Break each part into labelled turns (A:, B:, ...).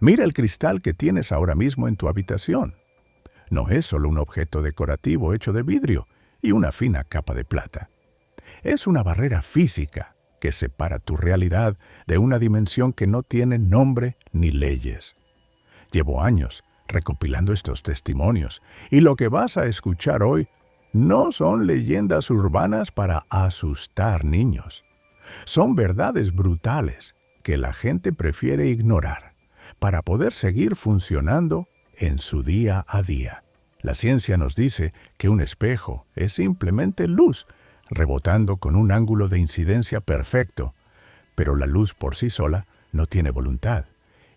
A: Mira el cristal que tienes ahora mismo en tu habitación. No es solo un objeto decorativo hecho de vidrio y una fina capa de plata. Es una barrera física que separa tu realidad de una dimensión que no tiene nombre ni leyes. Llevo años recopilando estos testimonios y lo que vas a escuchar hoy no son leyendas urbanas para asustar niños. Son verdades brutales que la gente prefiere ignorar para poder seguir funcionando en su día a día. La ciencia nos dice que un espejo es simplemente luz rebotando con un ángulo de incidencia perfecto, pero la luz por sí sola no tiene voluntad,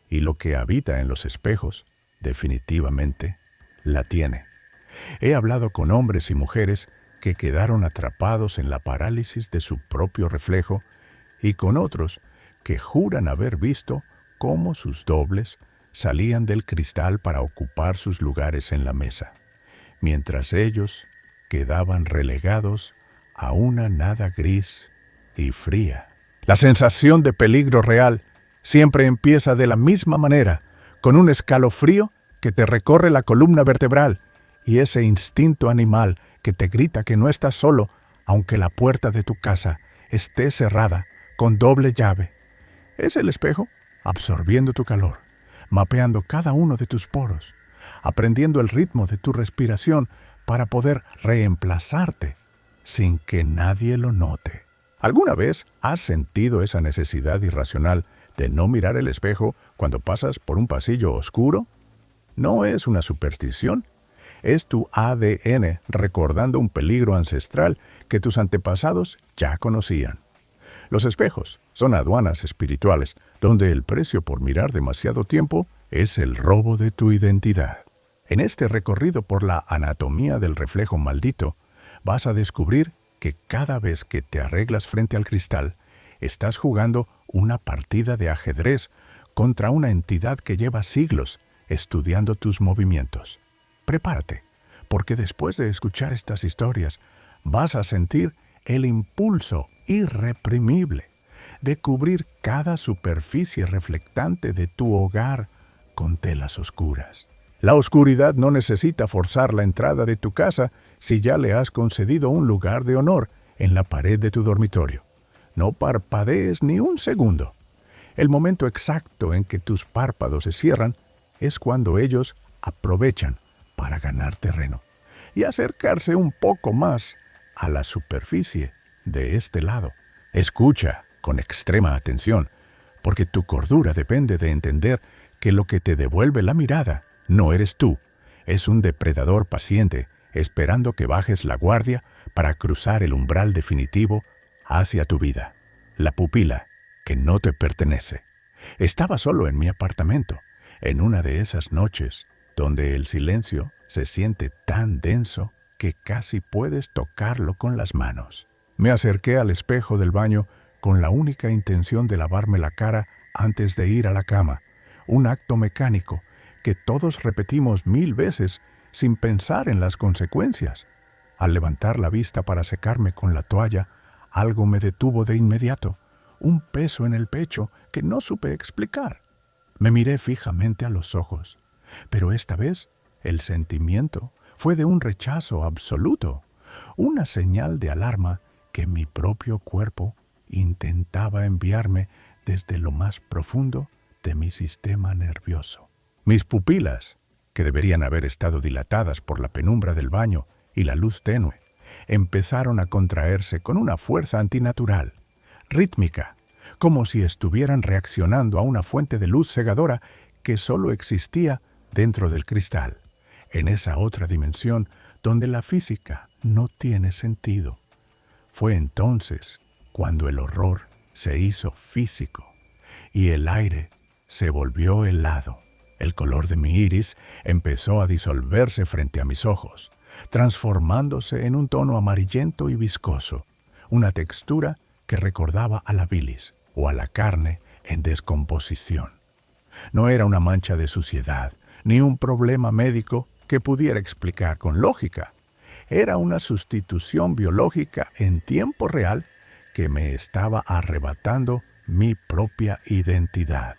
A: y lo que habita en los espejos definitivamente la tiene. He hablado con hombres y mujeres que quedaron atrapados en la parálisis de su propio reflejo y con otros que juran haber visto cómo sus dobles salían del cristal para ocupar sus lugares en la mesa, mientras ellos quedaban relegados a una nada gris y fría. La sensación de peligro real siempre empieza de la misma manera, con un escalofrío que te recorre la columna vertebral y ese instinto animal que te grita que no estás solo, aunque la puerta de tu casa esté cerrada con doble llave. Es el espejo absorbiendo tu calor, mapeando cada uno de tus poros, aprendiendo el ritmo de tu respiración para poder reemplazarte sin que nadie lo note. ¿Alguna vez has sentido esa necesidad irracional de no mirar el espejo cuando pasas por un pasillo oscuro? No es una superstición, es tu ADN recordando un peligro ancestral que tus antepasados ya conocían. Los espejos son aduanas espirituales, donde el precio por mirar demasiado tiempo es el robo de tu identidad. En este recorrido por la anatomía del reflejo maldito, vas a descubrir que cada vez que te arreglas frente al cristal, estás jugando una partida de ajedrez contra una entidad que lleva siglos estudiando tus movimientos. Prepárate, porque después de escuchar estas historias, vas a sentir el impulso irreprimible de cubrir cada superficie reflectante de tu hogar con telas oscuras. La oscuridad no necesita forzar la entrada de tu casa si ya le has concedido un lugar de honor en la pared de tu dormitorio. No parpadees ni un segundo. El momento exacto en que tus párpados se cierran es cuando ellos aprovechan para ganar terreno y acercarse un poco más a la superficie de este lado. Escucha con extrema atención, porque tu cordura depende de entender que lo que te devuelve la mirada no eres tú, es un depredador paciente esperando que bajes la guardia para cruzar el umbral definitivo hacia tu vida. La pupila que no te pertenece. Estaba solo en mi apartamento, en una de esas noches donde el silencio se siente tan denso que casi puedes tocarlo con las manos. Me acerqué al espejo del baño con la única intención de lavarme la cara antes de ir a la cama, un acto mecánico que todos repetimos 1000 veces sin pensar en las consecuencias. Al levantar la vista para secarme con la toalla, algo me detuvo de inmediato, un peso en el pecho que no supe explicar. Me miré fijamente a los ojos, pero esta vez el sentimiento fue de un rechazo absoluto, una señal de alarma que mi propio cuerpo intentaba enviarme desde lo más profundo de mi sistema nervioso. Mis pupilas, que deberían haber estado dilatadas por la penumbra del baño y la luz tenue, empezaron a contraerse con una fuerza antinatural, rítmica, como si estuvieran reaccionando a una fuente de luz cegadora que solo existía dentro del cristal, en esa otra dimensión donde la física no tiene sentido. Fue entonces cuando el horror se hizo físico y el aire se volvió helado. El color de mi iris empezó a disolverse frente a mis ojos, transformándose en un tono amarillento y viscoso, una textura que recordaba a la bilis o a la carne en descomposición. No era una mancha de suciedad, ni un problema médico que pudiera explicar con lógica. Era una sustitución biológica en tiempo real que me estaba arrebatando mi propia identidad.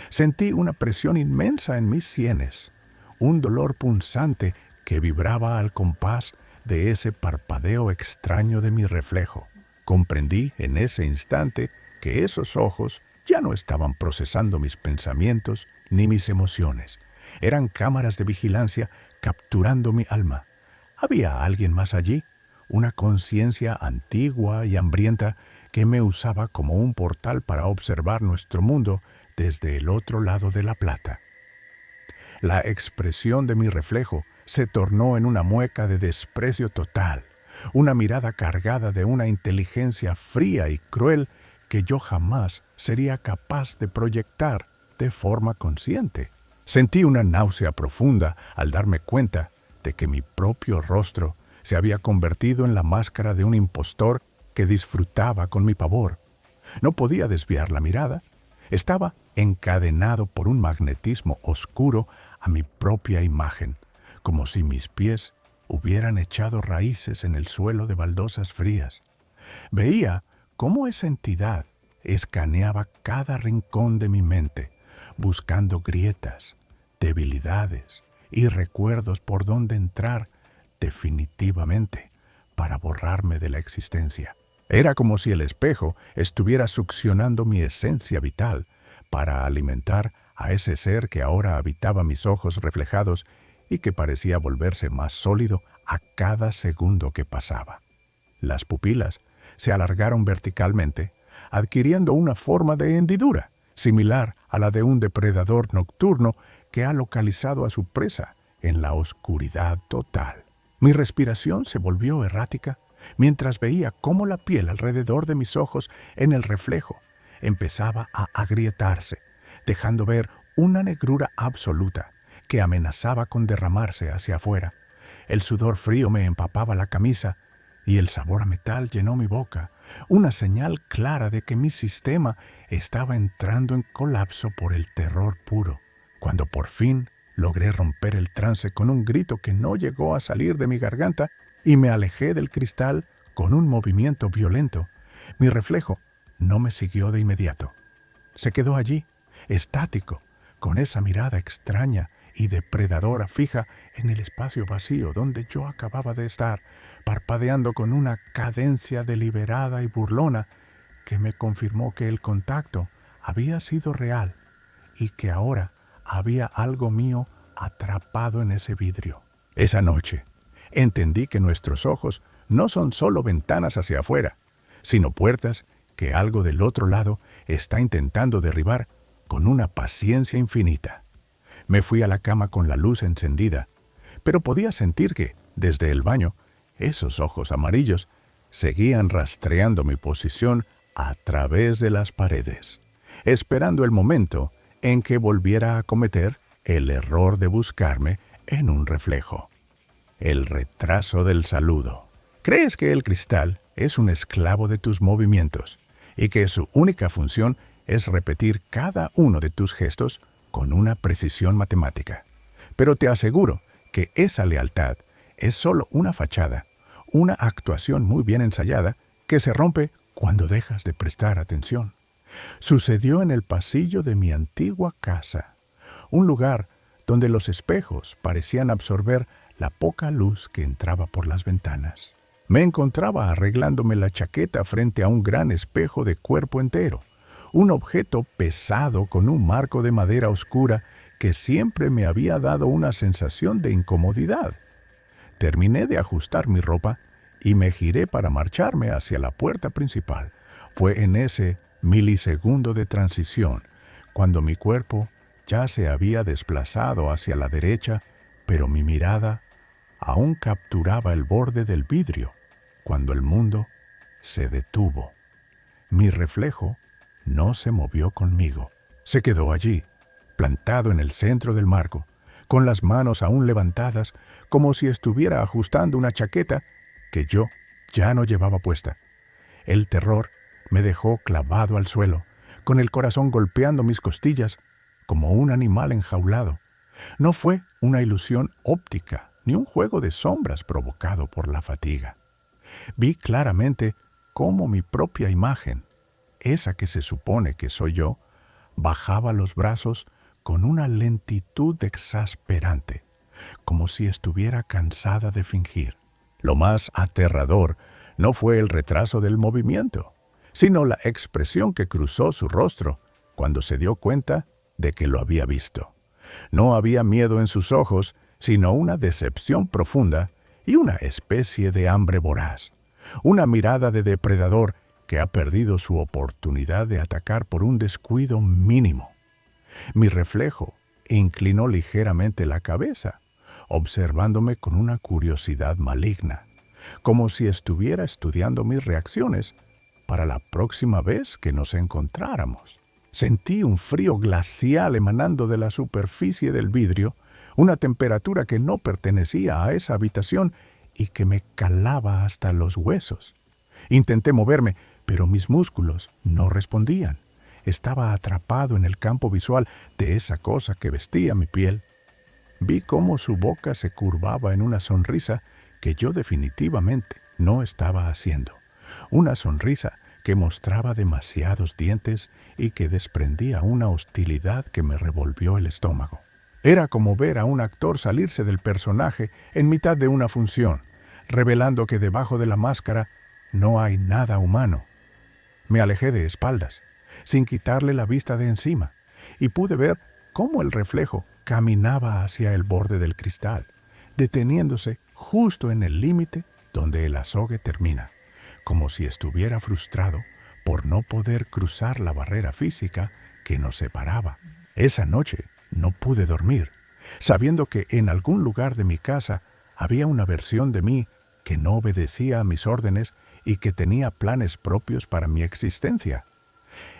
A: Sentí una presión inmensa en mis sienes, un dolor punzante que vibraba al compás de ese parpadeo extraño de mi reflejo. Comprendí en ese instante que esos ojos ya no estaban procesando mis pensamientos ni mis emociones. Eran cámaras de vigilancia capturando mi alma. ¿Había alguien más allí? Una conciencia antigua y hambrienta que me usaba como un portal para observar nuestro mundo desde el otro lado de la plata. La expresión de mi reflejo se tornó en una mueca de desprecio total, una mirada cargada de una inteligencia fría y cruel que yo jamás sería capaz de proyectar de forma consciente. Sentí una náusea profunda al darme cuenta de que mi propio rostro se había convertido en la máscara de un impostor que disfrutaba con mi pavor. No podía desviar la mirada. Estaba encadenado por un magnetismo oscuro a mi propia imagen, como si mis pies hubieran echado raíces en el suelo de baldosas frías. Veía cómo esa entidad escaneaba cada rincón de mi mente, buscando grietas, debilidades y recuerdos por donde entrar definitivamente para borrarme de la existencia. Era como si el espejo estuviera succionando mi esencia vital para alimentar a ese ser que ahora habitaba mis ojos reflejados y que parecía volverse más sólido a cada segundo que pasaba. Las pupilas se alargaron verticalmente, adquiriendo una forma de hendidura, similar a la de un depredador nocturno que ha localizado a su presa en la oscuridad total. Mi respiración se volvió errática mientras veía cómo la piel alrededor de mis ojos en el reflejo empezaba a agrietarse, dejando ver una negrura absoluta que amenazaba con derramarse hacia afuera. El sudor frío me empapaba la camisa y el sabor a metal llenó mi boca, una señal clara de que mi sistema estaba entrando en colapso por el terror puro. Cuando por fin logré romper el trance con un grito que no llegó a salir de mi garganta y me alejé del cristal con un movimiento violento, mi reflejo no me siguió de inmediato. Se quedó allí, estático, con esa mirada extraña y depredadora fija en el espacio vacío donde yo acababa de estar, parpadeando con una cadencia deliberada y burlona que me confirmó que el contacto había sido real y que ahora había algo mío atrapado en ese vidrio. Esa noche entendí que nuestros ojos no son solo ventanas hacia afuera, sino puertas que algo del otro lado está intentando derribar con una paciencia infinita. Me fui a la cama con la luz encendida, pero podía sentir que, desde el baño, esos ojos amarillos seguían rastreando mi posición a través de las paredes, esperando el momento en que volviera a cometer el error de buscarme en un reflejo. El retraso del saludo. ¿Crees que el cristal es un esclavo de tus movimientos y que su única función es repetir cada uno de tus gestos con una precisión matemática? Pero te aseguro que esa lealtad es solo una fachada, una actuación muy bien ensayada que se rompe cuando dejas de prestar atención. Sucedió en el pasillo de mi antigua casa, un lugar donde los espejos parecían absorber la poca luz que entraba por las ventanas. Me encontraba arreglándome la chaqueta frente a un gran espejo de cuerpo entero, un objeto pesado con un marco de madera oscura que siempre me había dado una sensación de incomodidad. Terminé de ajustar mi ropa y me giré para marcharme hacia la puerta principal. Fue en ese milisegundo de transición, cuando mi cuerpo ya se había desplazado hacia la derecha, pero mi mirada aún capturaba el borde del vidrio, cuando el mundo se detuvo. Mi reflejo no se movió conmigo. Se quedó allí, plantado en el centro del marco, con las manos aún levantadas, como si estuviera ajustando una chaqueta que yo ya no llevaba puesta. El terror me dejó clavado al suelo, con el corazón golpeando mis costillas, como un animal enjaulado. No fue una ilusión óptica, ni un juego de sombras provocado por la fatiga. Vi claramente cómo mi propia imagen, esa que se supone que soy yo, Bajaba los brazos con una lentitud exasperante, como si estuviera cansada de fingir. Lo más aterrador no fue el retraso del movimiento, sino la expresión que cruzó su rostro cuando se dio cuenta de que lo había visto. No había miedo en sus ojos, sino una decepción profunda y una especie de hambre voraz. Una mirada de depredador que ha perdido su oportunidad de atacar por un descuido mínimo. Mi reflejo inclinó ligeramente la cabeza, observándome con una curiosidad maligna, como si estuviera estudiando mis reacciones para la próxima vez que nos encontráramos. Sentí un frío glacial emanando de la superficie del vidrio, una temperatura que no pertenecía a esa habitación y que me calaba hasta los huesos. Intenté moverme, pero mis músculos no respondían. Estaba atrapado en el campo visual de esa cosa que vestía mi piel. Vi cómo su boca se curvaba en una sonrisa que yo definitivamente no estaba haciendo. Una sonrisa que mostraba demasiados dientes y que desprendía una hostilidad que me revolvió el estómago. Era como ver a un actor salirse del personaje en mitad de una función, revelando que debajo de la máscara no hay nada humano. Me alejé de espaldas, sin quitarle la vista de encima, y pude ver cómo el reflejo caminaba hacia el borde del cristal, deteniéndose justo en el límite donde el azogue termina, como si estuviera frustrado por no poder cruzar la barrera física que nos separaba. Esa noche no pude dormir, sabiendo que en algún lugar de mi casa había una versión de mí que no obedecía a mis órdenes y que tenía planes propios para mi existencia.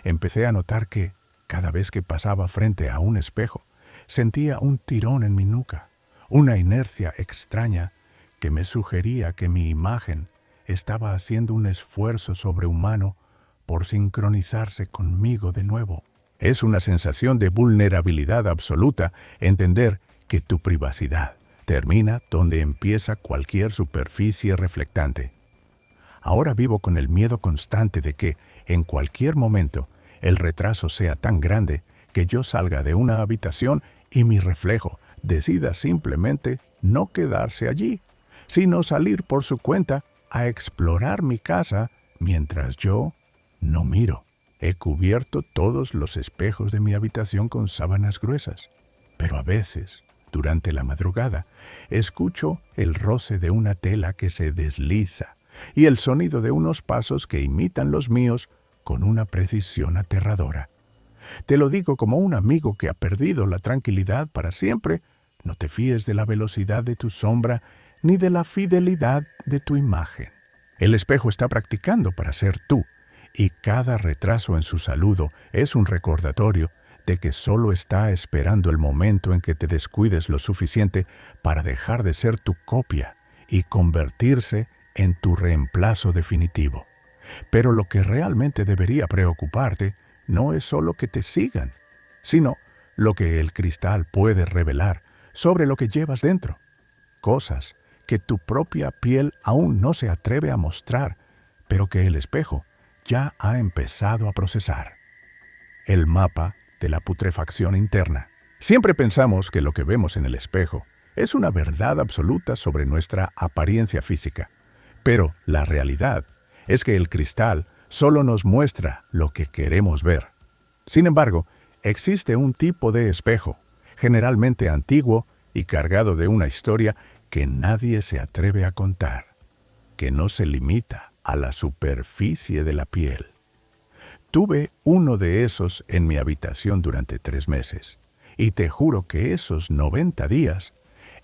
A: Empecé a notar que, cada vez que pasaba frente a un espejo, sentía un tirón en mi nuca, una inercia extraña que me sugería que mi imagen estaba haciendo un esfuerzo sobrehumano por sincronizarse conmigo de nuevo. Es una sensación de vulnerabilidad absoluta entender que tu privacidad termina donde empieza cualquier superficie reflectante. Ahora vivo con el miedo constante de que, en cualquier momento, el retraso sea tan grande que yo salga de una habitación y mi reflejo decida simplemente no quedarse allí, sino salir por su cuenta a explorar mi casa mientras yo no miro. He cubierto todos los espejos de mi habitación con sábanas gruesas, pero a veces, durante la madrugada, escucho el roce de una tela que se desliza y el sonido de unos pasos que imitan los míos con una precisión aterradora. Te lo digo como un amigo que ha perdido la tranquilidad para siempre. No te fíes de la velocidad de tu sombra ni de la fidelidad de tu imagen. El espejo está practicando para ser tú, y cada retraso en su saludo es un recordatorio de que solo está esperando el momento en que te descuides lo suficiente para dejar de ser tu copia y convertirse en tu reemplazo definitivo. Pero lo que realmente debería preocuparte no es solo que te sigan, sino lo que el cristal puede revelar sobre lo que llevas dentro. Cosas que tu propia piel aún no se atreve a mostrar, pero que el espejo ya ha empezado a procesar. El mapa de la putrefacción interna. Siempre pensamos que lo que vemos en el espejo es una verdad absoluta sobre nuestra apariencia física, pero la realidad es que el cristal solo nos muestra lo que queremos ver. Sin embargo, existe un tipo de espejo, generalmente antiguo y cargado de una historia que nadie se atreve a contar, que no se limita a la superficie de la piel. Tuve uno de esos en mi habitación durante 3 meses, y te juro que esos 90 días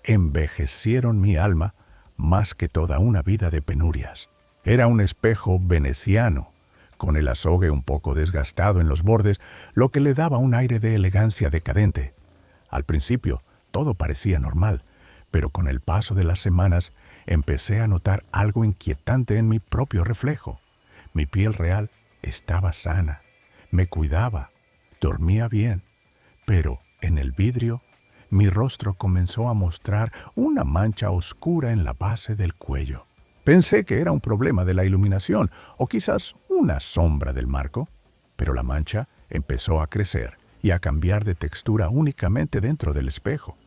A: envejecieron mi alma más que toda una vida de penurias. Era un espejo veneciano, con el azogue un poco desgastado en los bordes, lo que le daba un aire de elegancia decadente. Al principio, todo parecía normal, pero con el paso de las semanas empecé a notar algo inquietante en mi propio reflejo. Mi piel real estaba sana, me cuidaba, dormía bien, pero en el vidrio mi rostro comenzó a mostrar una mancha oscura en la base del cuello. Pensé que era un problema de la iluminación o quizás una sombra del marco, pero la mancha empezó a crecer y a cambiar de textura únicamente dentro del espejo.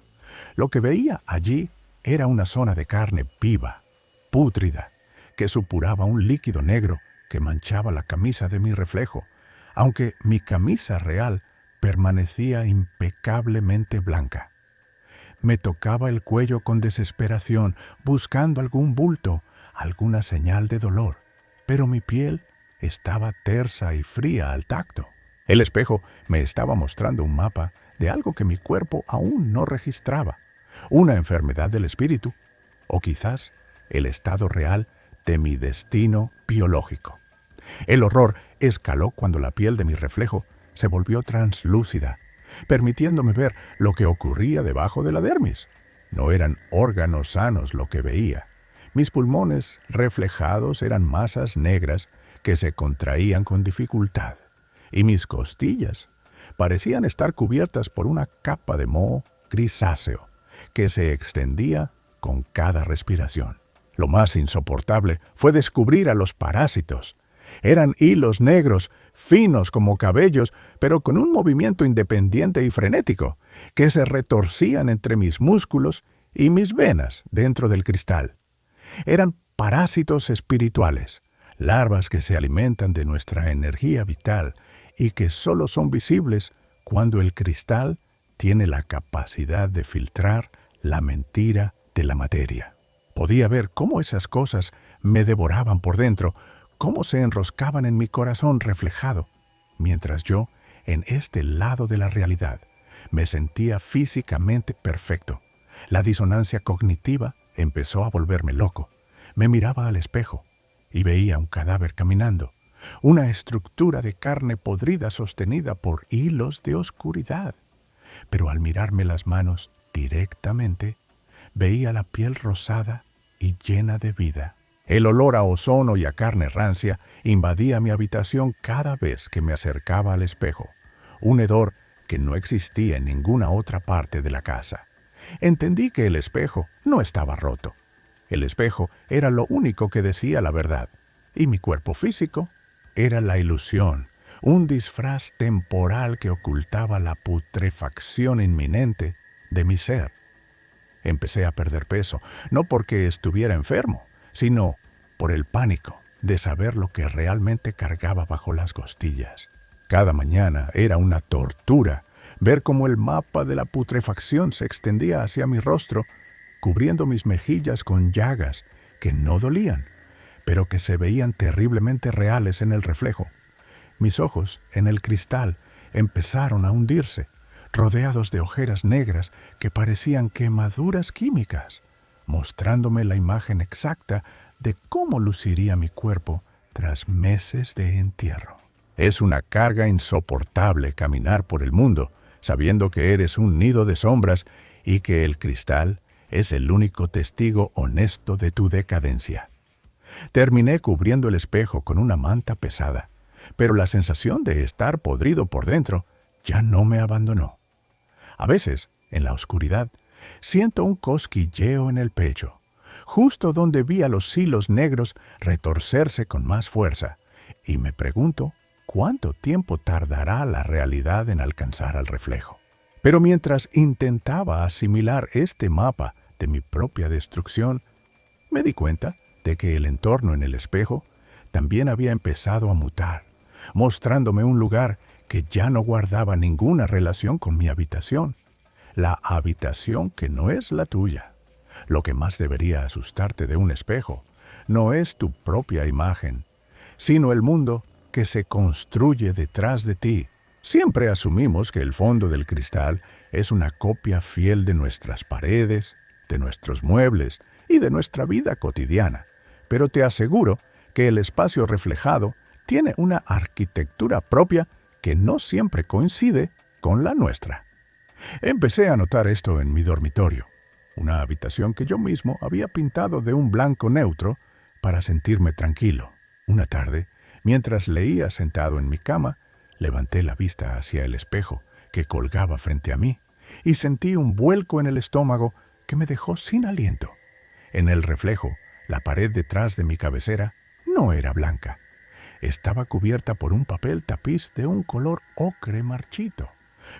A: Lo que veía allí era una zona de carne viva, pútrida, que supuraba un líquido negro que manchaba la camisa de mi reflejo, aunque mi camisa real permanecía impecablemente blanca. Me tocaba el cuello con desesperación, buscando algún bulto, alguna señal de dolor, pero mi piel estaba tersa y fría al tacto. El espejo me estaba mostrando un mapa de algo que mi cuerpo aún no registraba, una enfermedad del espíritu, o quizás el estado real de mi destino biológico. El horror escaló cuando la piel de mi reflejo se volvió translúcida, permitiéndome ver lo que ocurría debajo de la dermis. No eran órganos sanos lo que veía. Mis pulmones reflejados eran masas negras que se contraían con dificultad, y mis costillas parecían estar cubiertas por una capa de moho grisáceo que se extendía con cada respiración. Lo más insoportable fue descubrir a los parásitos. Eran hilos negros, finos como cabellos, pero con un movimiento independiente y frenético, que se retorcían entre mis músculos y mis venas dentro del cristal. Eran parásitos espirituales, larvas que se alimentan de nuestra energía vital y que solo son visibles cuando el cristal tiene la capacidad de filtrar la mentira de la materia. Podía ver cómo esas cosas me devoraban por dentro, cómo se enroscaban en mi corazón reflejado, mientras yo, en este lado de la realidad, me sentía físicamente perfecto. La disonancia cognitiva empezó a volverme loco. Me miraba al espejo y veía un cadáver caminando, una estructura de carne podrida sostenida por hilos de oscuridad. Pero al mirarme las manos directamente, veía la piel rosada y llena de vida. El olor a ozono y a carne rancia invadía mi habitación cada vez que me acercaba al espejo, un hedor que no existía en ninguna otra parte de la casa. Entendí que el espejo no estaba roto. El espejo era lo único que decía la verdad, y mi cuerpo físico era la ilusión, un disfraz temporal que ocultaba la putrefacción inminente de mi ser. Empecé a perder peso, no porque estuviera enfermo, sino por el pánico de saber lo que realmente cargaba bajo las costillas. Cada mañana era una tortura ver cómo el mapa de la putrefacción se extendía hacia mi rostro, cubriendo mis mejillas con llagas que no dolían, pero que se veían terriblemente reales en el reflejo. Mis ojos, en el cristal, empezaron a hundirse, rodeados de ojeras negras que parecían quemaduras químicas, mostrándome la imagen exacta de cómo luciría mi cuerpo tras meses de entierro. Es una carga insoportable caminar por el mundo, sabiendo que eres un nido de sombras y que el cristal es el único testigo honesto de tu decadencia. Terminé cubriendo el espejo con una manta pesada, pero la sensación de estar podrido por dentro ya no me abandonó. A veces, en la oscuridad, siento un cosquilleo en el pecho, justo donde vi a los hilos negros retorcerse con más fuerza, y me pregunto cuánto tiempo tardará la realidad en alcanzar al reflejo. Pero mientras intentaba asimilar este mapa de mi propia destrucción, me di cuenta de que el entorno en el espejo también había empezado a mutar, mostrándome un lugar que ya no guardaba ninguna relación con mi habitación, la habitación que no es la tuya. Lo que más debería asustarte de un espejo no es tu propia imagen, sino el mundo que se construye detrás de ti. Siempre asumimos que el fondo del cristal es una copia fiel de nuestras paredes, de nuestros muebles y de nuestra vida cotidiana, pero te aseguro que el espacio reflejado tiene una arquitectura propia que no siempre coincide con la nuestra. Empecé a notar esto en mi dormitorio, una habitación que yo mismo había pintado de un blanco neutro para sentirme tranquilo. Una tarde, mientras leía sentado en mi cama, levanté la vista hacia el espejo que colgaba frente a mí y sentí un vuelco en el estómago que me dejó sin aliento. En el reflejo, la pared detrás de mi cabecera no era blanca. Estaba cubierta por un papel tapiz de un color ocre marchito,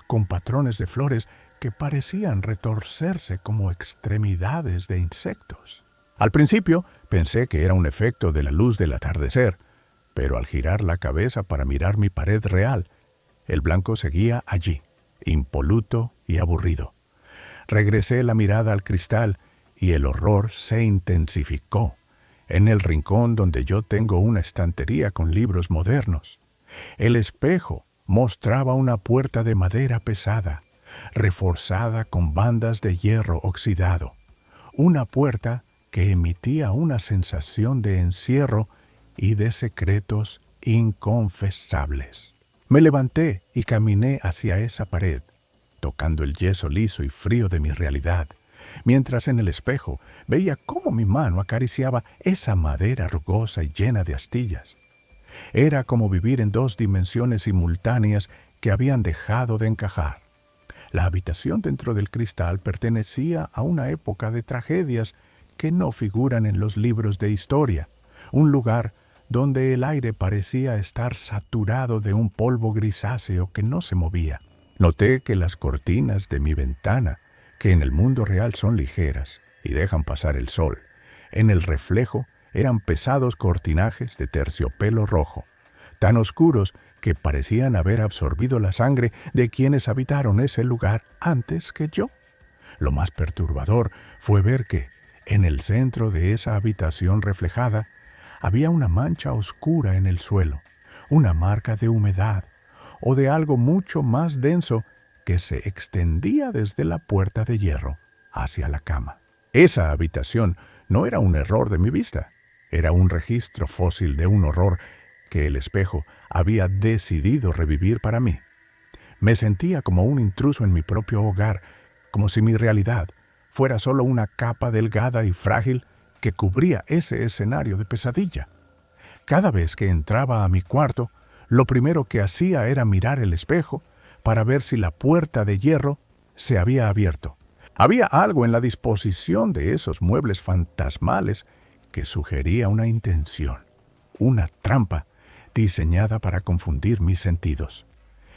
A: con patrones de flores que parecían retorcerse como extremidades de insectos. Al principio pensé que era un efecto de la luz del atardecer, pero al girar la cabeza para mirar mi pared real, el blanco seguía allí, impoluto y aburrido. Regresé la mirada al cristal y el horror se intensificó en el rincón donde yo tengo una estantería con libros modernos. El espejo mostraba una puerta de madera pesada, reforzada con bandas de hierro oxidado. Una puerta que emitía una sensación de encierro y de secretos inconfesables. Me levanté y caminé hacia esa pared, tocando el yeso liso y frío de mi realidad, mientras en el espejo veía cómo mi mano acariciaba esa madera rugosa y llena de astillas. Era como vivir en dos dimensiones simultáneas que habían dejado de encajar. La habitación dentro del cristal pertenecía a una época de tragedias que no figuran en los libros de historia, un lugar donde el aire parecía estar saturado de un polvo grisáceo que no se movía. Noté que las cortinas de mi ventana, que en el mundo real son ligeras y dejan pasar el sol, en el reflejo eran pesados cortinajes de terciopelo rojo, tan oscuros que parecían haber absorbido la sangre de quienes habitaron ese lugar antes que yo. Lo más perturbador fue ver que, en el centro de esa habitación reflejada, había una mancha oscura en el suelo, una marca de humedad o de algo mucho más denso que se extendía desde la puerta de hierro hacia la cama. Esa habitación no era un error de mi vista, era un registro fósil de un horror que el espejo había decidido revivir para mí. Me sentía como un intruso en mi propio hogar, como si mi realidad fuera solo una capa delgada y frágil que cubría ese escenario de pesadilla. Cada vez que entraba a mi cuarto, lo primero que hacía era mirar el espejo para ver si la puerta de hierro se había abierto. Había algo en la disposición de esos muebles fantasmales que sugería una intención, una trampa diseñada para confundir mis sentidos.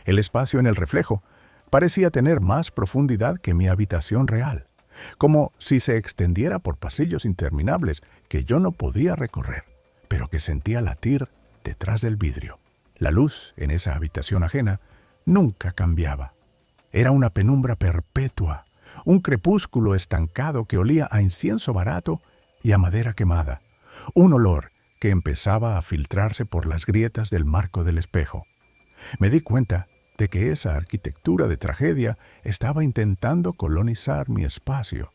A: El espacio en el reflejo parecía tener más profundidad que mi habitación real, como si se extendiera por pasillos interminables que yo no podía recorrer, pero que sentía latir detrás del vidrio. La luz en esa habitación ajena nunca cambiaba. Era una penumbra perpetua, un crepúsculo estancado que olía a incienso barato y a madera quemada, un olor que empezaba a filtrarse por las grietas del marco del espejo. Me di cuenta de que esa arquitectura de tragedia estaba intentando colonizar mi espacio,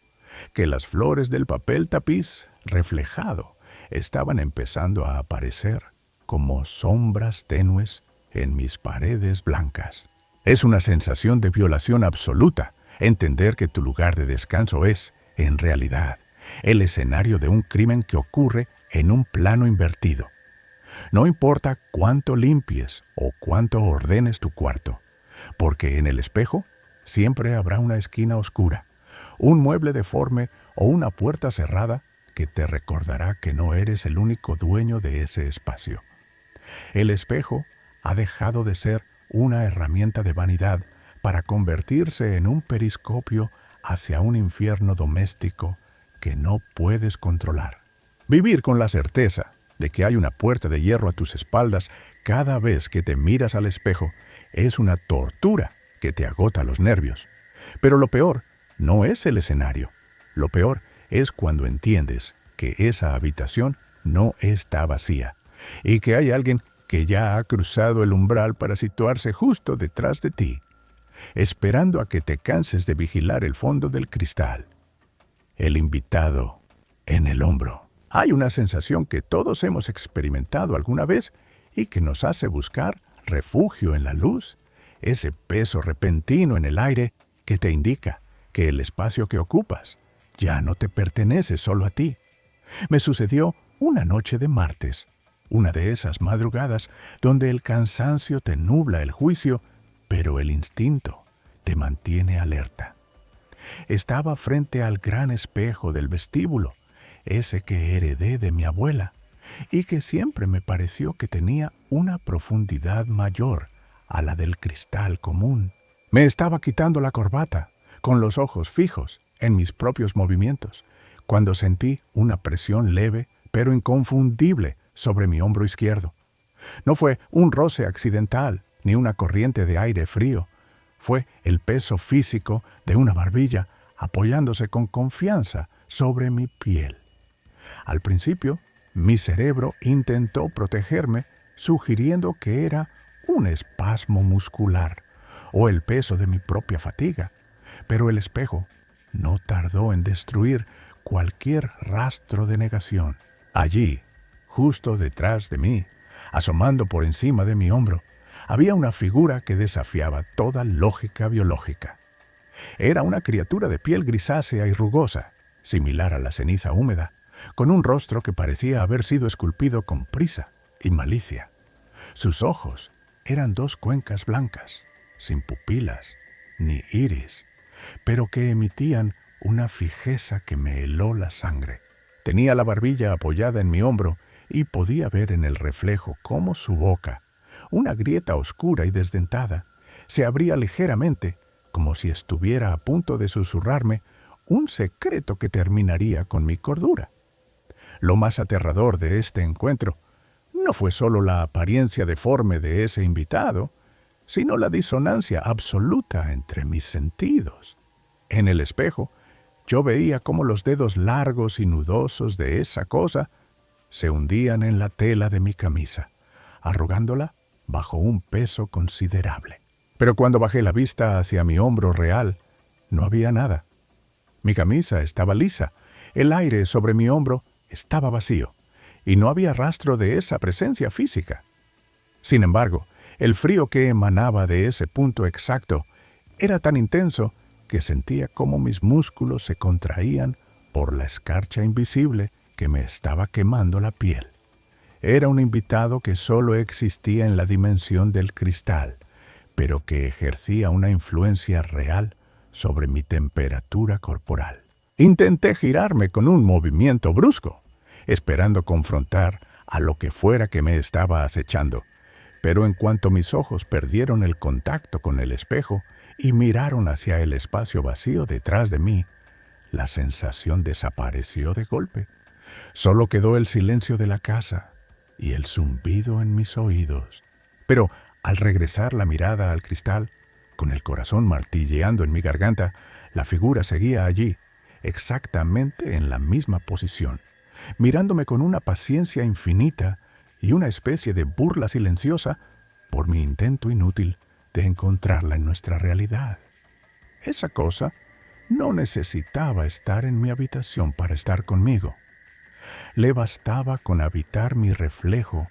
A: que las flores del papel tapiz reflejado estaban empezando a aparecer como sombras tenues en mis paredes blancas. Es una sensación de violación absoluta entender que tu lugar de descanso es, en realidad, el escenario de un crimen que ocurre en un plano invertido. No importa cuánto limpies o cuánto ordenes tu cuarto, porque en el espejo siempre habrá una esquina oscura, un mueble deforme o una puerta cerrada que te recordará que no eres el único dueño de ese espacio. El espejo ha dejado de ser una herramienta de vanidad para convertirse en un periscopio hacia un infierno doméstico que no puedes controlar. Vivir con la certeza de que hay una puerta de hierro a tus espaldas cada vez que te miras al espejo es una tortura que te agota los nervios. Pero lo peor no es el escenario. Lo peor es cuando entiendes que esa habitación no está vacía y que hay alguien que ya ha cruzado el umbral para situarse justo detrás de ti, esperando a que te canses de vigilar el fondo del cristal. El invitado en el hombro. Hay una sensación que todos hemos experimentado alguna vez y que nos hace buscar refugio en la luz, ese peso repentino en el aire que te indica que el espacio que ocupas ya no te pertenece solo a ti. Me sucedió una noche de martes, una de esas madrugadas donde el cansancio te nubla el juicio, pero el instinto te mantiene alerta. Estaba frente al gran espejo del vestíbulo, ese que heredé de mi abuela, y que siempre me pareció que tenía una profundidad mayor a la del cristal común. Me estaba quitando la corbata, con los ojos fijos en mis propios movimientos, cuando sentí una presión leve pero inconfundible sobre mi hombro izquierdo. No fue un roce accidental ni una corriente de aire frío. Fue el peso físico de una barbilla apoyándose con confianza sobre mi piel. Al principio, mi cerebro intentó protegerme, sugiriendo que era un espasmo muscular o el peso de mi propia fatiga, pero el espejo no tardó en destruir cualquier rastro de negación. Allí, justo detrás de mí, asomando por encima de mi hombro, había una figura que desafiaba toda lógica biológica. Era una criatura de piel grisácea y rugosa, similar a la ceniza húmeda, con un rostro que parecía haber sido esculpido con prisa y malicia. Sus ojos eran dos cuencas blancas, sin pupilas ni iris, pero que emitían una fijeza que me heló la sangre. Tenía la barbilla apoyada en mi hombro y podía ver en el reflejo cómo su boca, una grieta oscura y desdentada, se abría ligeramente, como si estuviera a punto de susurrarme un secreto que terminaría con mi cordura. Lo más aterrador de este encuentro no fue solo la apariencia deforme de ese invitado, sino la disonancia absoluta entre mis sentidos. En el espejo, yo veía cómo los dedos largos y nudosos de esa cosa se hundían en la tela de mi camisa, arrugándola bajo un peso considerable. Pero cuando bajé la vista hacia mi hombro real, no había nada. Mi camisa estaba lisa, el aire sobre mi hombro estaba vacío, y no había rastro de esa presencia física. Sin embargo, el frío que emanaba de ese punto exacto era tan intenso que sentía cómo mis músculos se contraían por la escarcha invisible que me estaba quemando la piel. Era un invitado que solo existía en la dimensión del cristal, pero que ejercía una influencia real sobre mi temperatura corporal. Intenté girarme con un movimiento brusco, esperando confrontar a lo que fuera que me estaba acechando, pero en cuanto mis ojos perdieron el contacto con el espejo y miraron hacia el espacio vacío detrás de mí, la sensación desapareció de golpe. Solo quedó el silencio de la casa y el zumbido en mis oídos. Pero al regresar la mirada al cristal, con el corazón martilleando en mi garganta, la figura seguía allí, exactamente en la misma posición, mirándome con una paciencia infinita y una especie de burla silenciosa por mi intento inútil de encontrarla en nuestra realidad. Esa cosa no necesitaba estar en mi habitación para estar conmigo. Le bastaba con habitar mi reflejo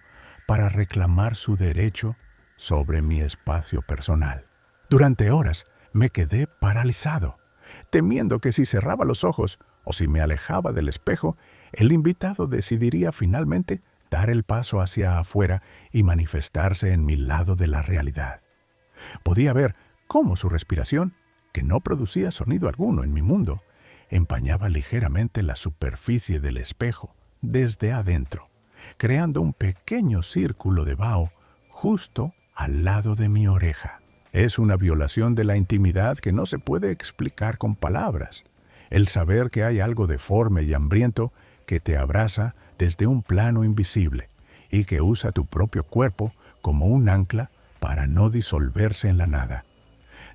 A: para reclamar su derecho sobre mi espacio personal. Durante horas me quedé paralizado, temiendo que si cerraba los ojos o si me alejaba del espejo, el invitado decidiría finalmente dar el paso hacia afuera y manifestarse en mi lado de la realidad. Podía ver cómo su respiración, que no producía sonido alguno en mi mundo, empañaba ligeramente la superficie del espejo desde adentro, creando un pequeño círculo de vaho justo al lado de mi oreja. Es una violación de la intimidad que no se puede explicar con palabras. El saber que hay algo deforme y hambriento que te abraza desde un plano invisible y que usa tu propio cuerpo como un ancla para no disolverse en la nada.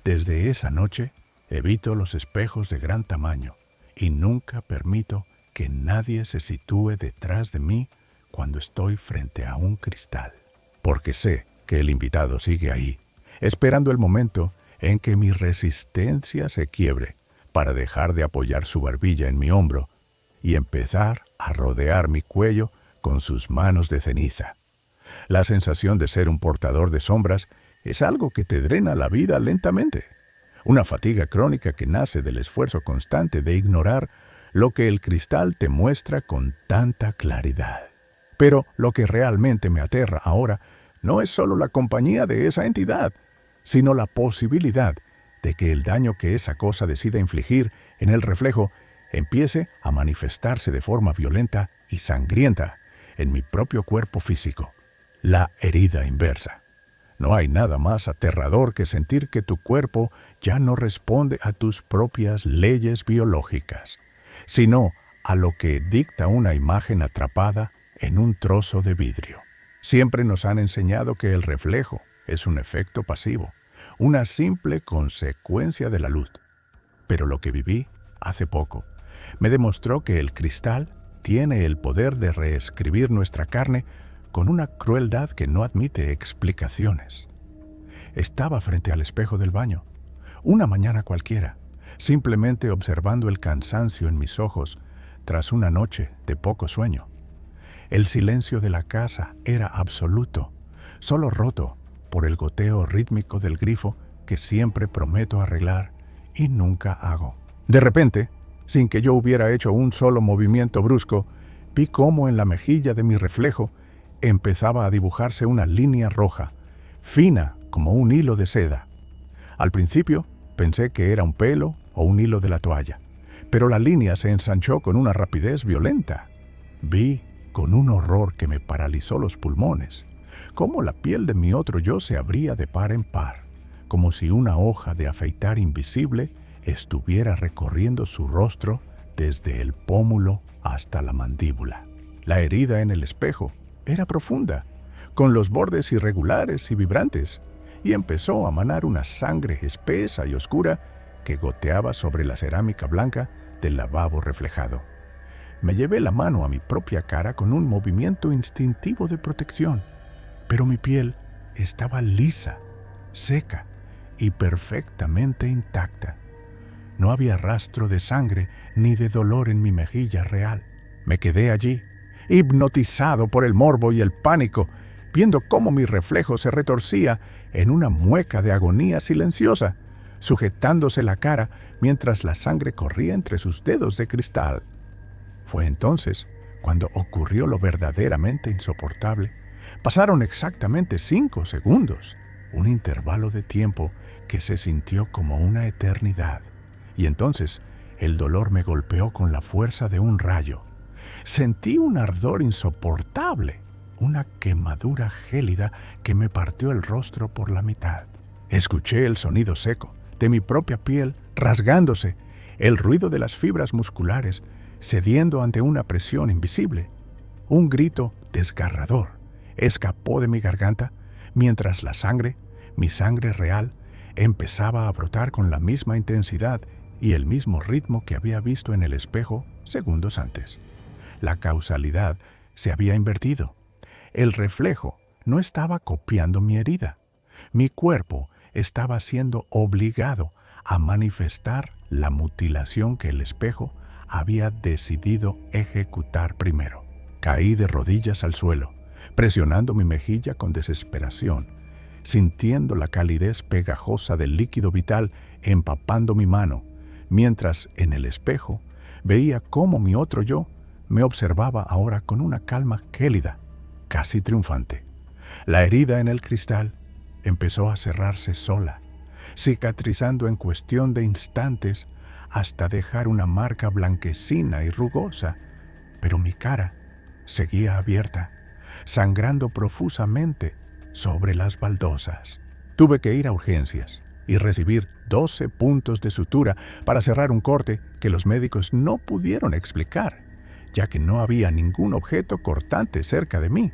A: Desde esa noche evito los espejos de gran tamaño y nunca permito que nadie se sitúe detrás de mí cuando estoy frente a un cristal, porque sé que el invitado sigue ahí, esperando el momento en que mi resistencia se quiebre para dejar de apoyar su barbilla en mi hombro y empezar a rodear mi cuello con sus manos de ceniza. La sensación de ser un portador de sombras es algo que te drena la vida lentamente, una fatiga crónica que nace del esfuerzo constante de ignorar lo que el cristal te muestra con tanta claridad. Pero lo que realmente me aterra ahora no es solo la compañía de esa entidad, sino la posibilidad de que el daño que esa cosa decida infligir en el reflejo empiece a manifestarse de forma violenta y sangrienta en mi propio cuerpo físico. La herida inversa. No hay nada más aterrador que sentir que tu cuerpo ya no responde a tus propias leyes biológicas, sino a lo que dicta una imagen atrapada en un trozo de vidrio. Siempre nos han enseñado que el reflejo es un efecto pasivo, una simple consecuencia de la luz. Pero lo que viví hace poco me demostró que el cristal tiene el poder de reescribir nuestra carne con una crueldad que no admite explicaciones. Estaba frente al espejo del baño, una mañana cualquiera, simplemente observando el cansancio en mis ojos tras una noche de poco sueño. El silencio de la casa era absoluto, solo roto por el goteo rítmico del grifo que siempre prometo arreglar y nunca hago. De repente, sin que yo hubiera hecho un solo movimiento brusco, vi cómo en la mejilla de mi reflejo empezaba a dibujarse una línea roja, fina como un hilo de seda. Al principio pensé que era un pelo o un hilo de la toalla, pero la línea se ensanchó con una rapidez violenta. Vi, con un horror que me paralizó los pulmones, cómo la piel de mi otro yo se abría de par en par, como si una hoja de afeitar invisible estuviera recorriendo su rostro desde el pómulo hasta la mandíbula. La herida en el espejo era profunda, con los bordes irregulares y vibrantes, y empezó a manar una sangre espesa y oscura que goteaba sobre la cerámica blanca del lavabo reflejado. Me llevé la mano a mi propia cara con un movimiento instintivo de protección, pero mi piel estaba lisa, seca y perfectamente intacta. No había rastro de sangre ni de dolor en mi mejilla real. Me quedé allí, hipnotizado por el morbo y el pánico, viendo cómo mi reflejo se retorcía en una mueca de agonía silenciosa, sujetándose la cara mientras la sangre corría entre sus dedos de cristal. Fue entonces cuando ocurrió lo verdaderamente insoportable. Pasaron exactamente 5 segundos, un intervalo de tiempo que se sintió como una eternidad. Y entonces el dolor me golpeó con la fuerza de un rayo. Sentí un ardor insoportable, una quemadura gélida que me partió el rostro por la mitad. Escuché el sonido seco de mi propia piel rasgándose, el ruido de las fibras musculares cediendo ante una presión invisible. Un grito desgarrador escapó de mi garganta mientras la sangre, mi sangre real, empezaba a brotar con la misma intensidad y el mismo ritmo que había visto en el espejo segundos antes. La causalidad se había invertido. El reflejo no estaba copiando mi herida. Mi cuerpo estaba siendo obligado a manifestar la mutilación que el espejo había decidido ejecutar primero. Caí de rodillas al suelo, presionando mi mejilla con desesperación, sintiendo la calidez pegajosa del líquido vital empapando mi mano, mientras en el espejo veía cómo mi otro yo me observaba ahora con una calma gélida, casi triunfante. La herida en el cristal empezó a cerrarse sola, cicatrizando en cuestión de instantes hasta dejar una marca blanquecina y rugosa, pero mi cara seguía abierta, sangrando profusamente sobre las baldosas. Tuve que ir a urgencias y recibir 12 puntos de sutura para cerrar un corte que los médicos no pudieron explicar, ya que no había ningún objeto cortante cerca de mí.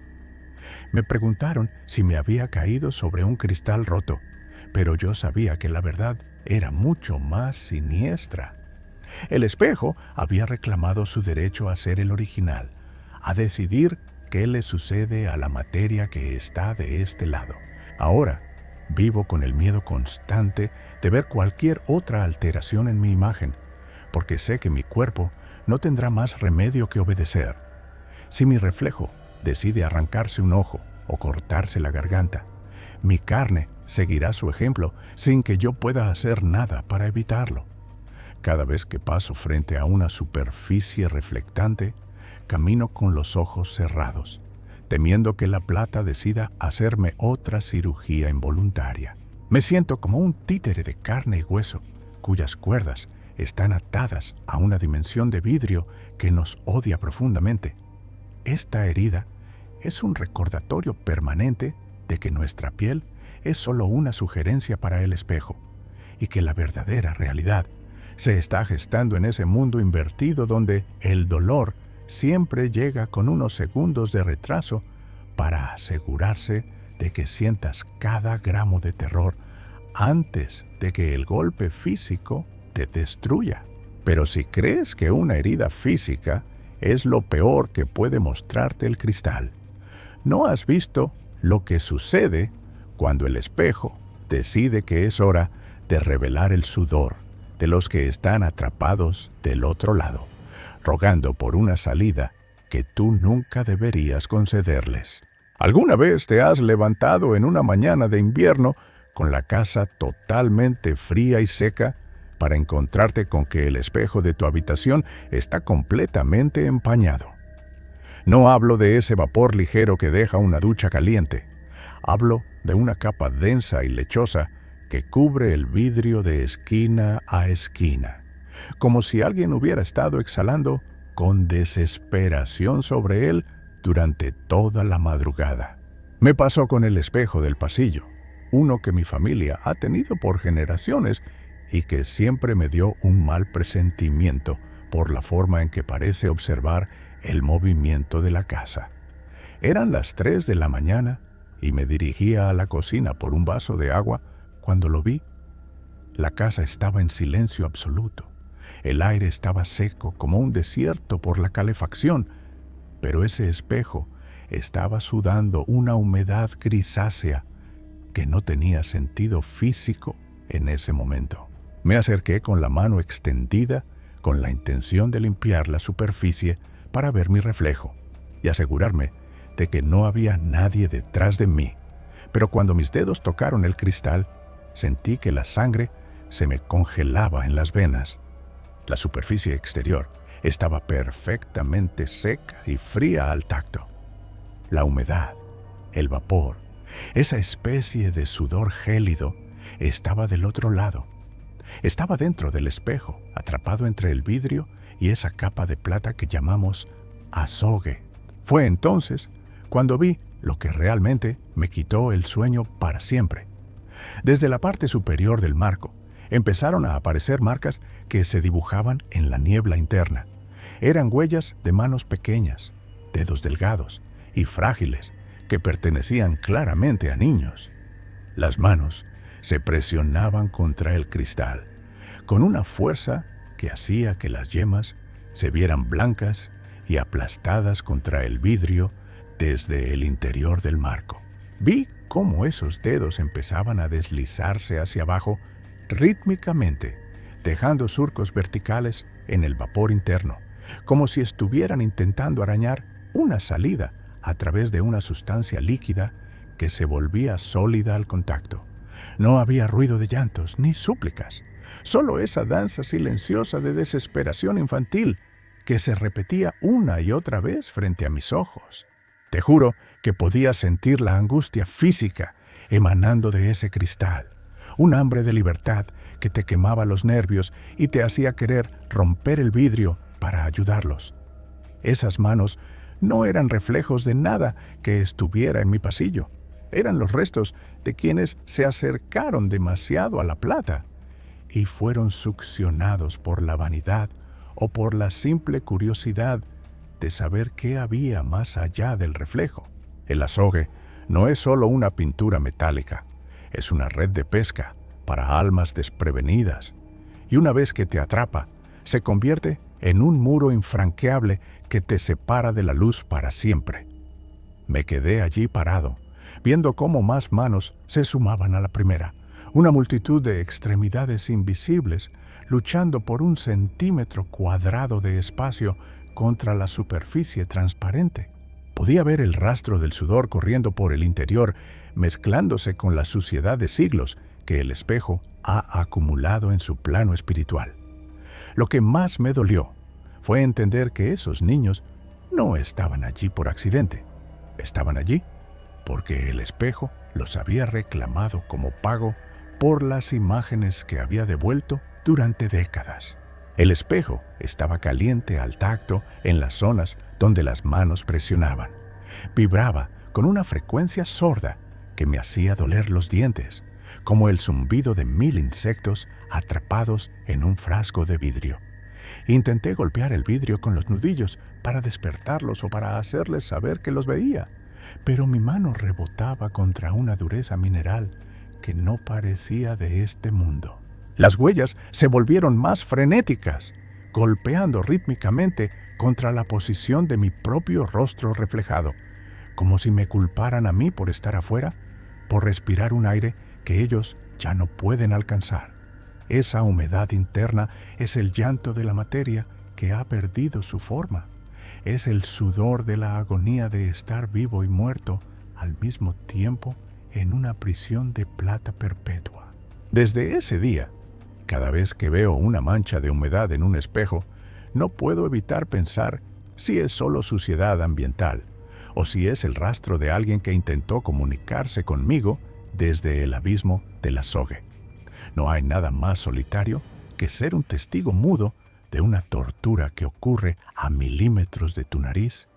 A: Me preguntaron si me había caído sobre un cristal roto, pero yo sabía que la verdad era mucho más siniestra. El espejo había reclamado su derecho a ser el original, a decidir qué le sucede a la materia que está de este lado. Ahora, vivo con el miedo constante de ver cualquier otra alteración en mi imagen, porque sé que mi cuerpo no tendrá más remedio que obedecer. Si mi reflejo decide arrancarse un ojo o cortarse la garganta, mi carne seguirá su ejemplo sin que yo pueda hacer nada para evitarlo. Cada vez que paso frente a una superficie reflectante, camino con los ojos cerrados, temiendo que la plata decida hacerme otra cirugía involuntaria. Me siento como un títere de carne y hueso, cuyas cuerdas están atadas a una dimensión de vidrio que nos odia profundamente. Esta herida es un recordatorio permanente de que nuestra piel es solo una sugerencia para el espejo y que la verdadera realidad se está gestando en ese mundo invertido donde el dolor siempre llega con unos segundos de retraso para asegurarse de que sientas cada gramo de terror antes de que el golpe físico te destruya. Pero si crees que una herida física es lo peor que puede mostrarte el cristal, ¿no has visto lo que sucede cuando el espejo decide que es hora de revelar el sudor de los que están atrapados del otro lado, rogando por una salida que tú nunca deberías concederles? ¿Alguna vez te has levantado en una mañana de invierno con la casa totalmente fría y seca para encontrarte con que el espejo de tu habitación está completamente empañado? No hablo de ese vapor ligero que deja una ducha caliente. Hablo de una capa densa y lechosa que cubre el vidrio de esquina a esquina, como si alguien hubiera estado exhalando con desesperación sobre él durante toda la madrugada. Me pasó con el espejo del pasillo, uno que mi familia ha tenido por generaciones y que siempre me dio un mal presentimiento por la forma en que parece observar el movimiento de la casa. Eran las 3 de la mañana y me dirigía a la cocina por un vaso de agua cuando lo vi. La casa estaba en silencio absoluto. El aire estaba seco como un desierto por la calefacción, pero ese espejo estaba sudando una humedad grisácea que no tenía sentido físico en ese momento. Me acerqué con la mano extendida con la intención de limpiar la superficie para ver mi reflejo y asegurarme de que no había nadie detrás de mí. Pero cuando mis dedos tocaron el cristal, sentí que la sangre se me congelaba en las venas. La superficie exterior estaba perfectamente seca y fría al tacto. La humedad, el vapor, esa especie de sudor gélido estaba del otro lado. Estaba dentro del espejo, atrapado entre el vidrio y esa capa de plata que llamamos azogue. Fue entonces cuando vi lo que realmente me quitó el sueño para siempre. Desde la parte superior del marco empezaron a aparecer marcas que se dibujaban en la niebla interna. Eran huellas de manos pequeñas, dedos delgados y frágiles que pertenecían claramente a niños. Las manos se presionaban contra el cristal, con una fuerza que hacía que las yemas se vieran blancas y aplastadas contra el vidrio desde el interior del marco. Vi cómo esos dedos empezaban a deslizarse hacia abajo rítmicamente, dejando surcos verticales en el vapor interno, como si estuvieran intentando arañar una salida a través de una sustancia líquida que se volvía sólida al contacto. No había ruido de llantos ni súplicas, solo esa danza silenciosa de desesperación infantil que se repetía una y otra vez frente a mis ojos. Te juro que podía sentir la angustia física emanando de ese cristal, un hambre de libertad que te quemaba los nervios y te hacía querer romper el vidrio para ayudarlos. Esas manos no eran reflejos de nada que estuviera en mi pasillo. Eran los restos de quienes se acercaron demasiado a la plata y fueron succionados por la vanidad o por la simple curiosidad de saber qué había más allá del reflejo. El azogue no es solo una pintura metálica, es una red de pesca para almas desprevenidas, y una vez que te atrapa, se convierte en un muro infranqueable que te separa de la luz para siempre. Me quedé allí parado, viendo cómo más manos se sumaban a la primera, una multitud de extremidades invisibles luchando por un centímetro cuadrado de espacio contra la superficie transparente. Podía ver el rastro del sudor corriendo por el interior, mezclándose con la suciedad de siglos que el espejo ha acumulado en su plano espiritual. Lo que más me dolió fue entender que esos niños no estaban allí por accidente. Estaban allí porque el espejo los había reclamado como pago por las imágenes que había devuelto durante décadas. El espejo estaba caliente al tacto en las zonas donde las manos presionaban. Vibraba con una frecuencia sorda que me hacía doler los dientes, como el zumbido de 1000 insectos atrapados en un frasco de vidrio. Intenté golpear el vidrio con los nudillos para despertarlos o para hacerles saber que los veía, pero mi mano rebotaba contra una dureza mineral que no parecía de este mundo. Las huellas se volvieron más frenéticas, golpeando rítmicamente contra la posición de mi propio rostro reflejado, como si me culparan a mí por estar afuera, por respirar un aire que ellos ya no pueden alcanzar. Esa humedad interna es el llanto de la materia que ha perdido su forma. Es el sudor de la agonía de estar vivo y muerto al mismo tiempo en una prisión de plata perpetua. Desde ese día, cada vez que veo una mancha de humedad en un espejo, no puedo evitar pensar si es solo suciedad ambiental o si es el rastro de alguien que intentó comunicarse conmigo desde el abismo del azogue. No hay nada más solitario que ser un testigo mudo de una tortura que ocurre a milímetros de tu nariz,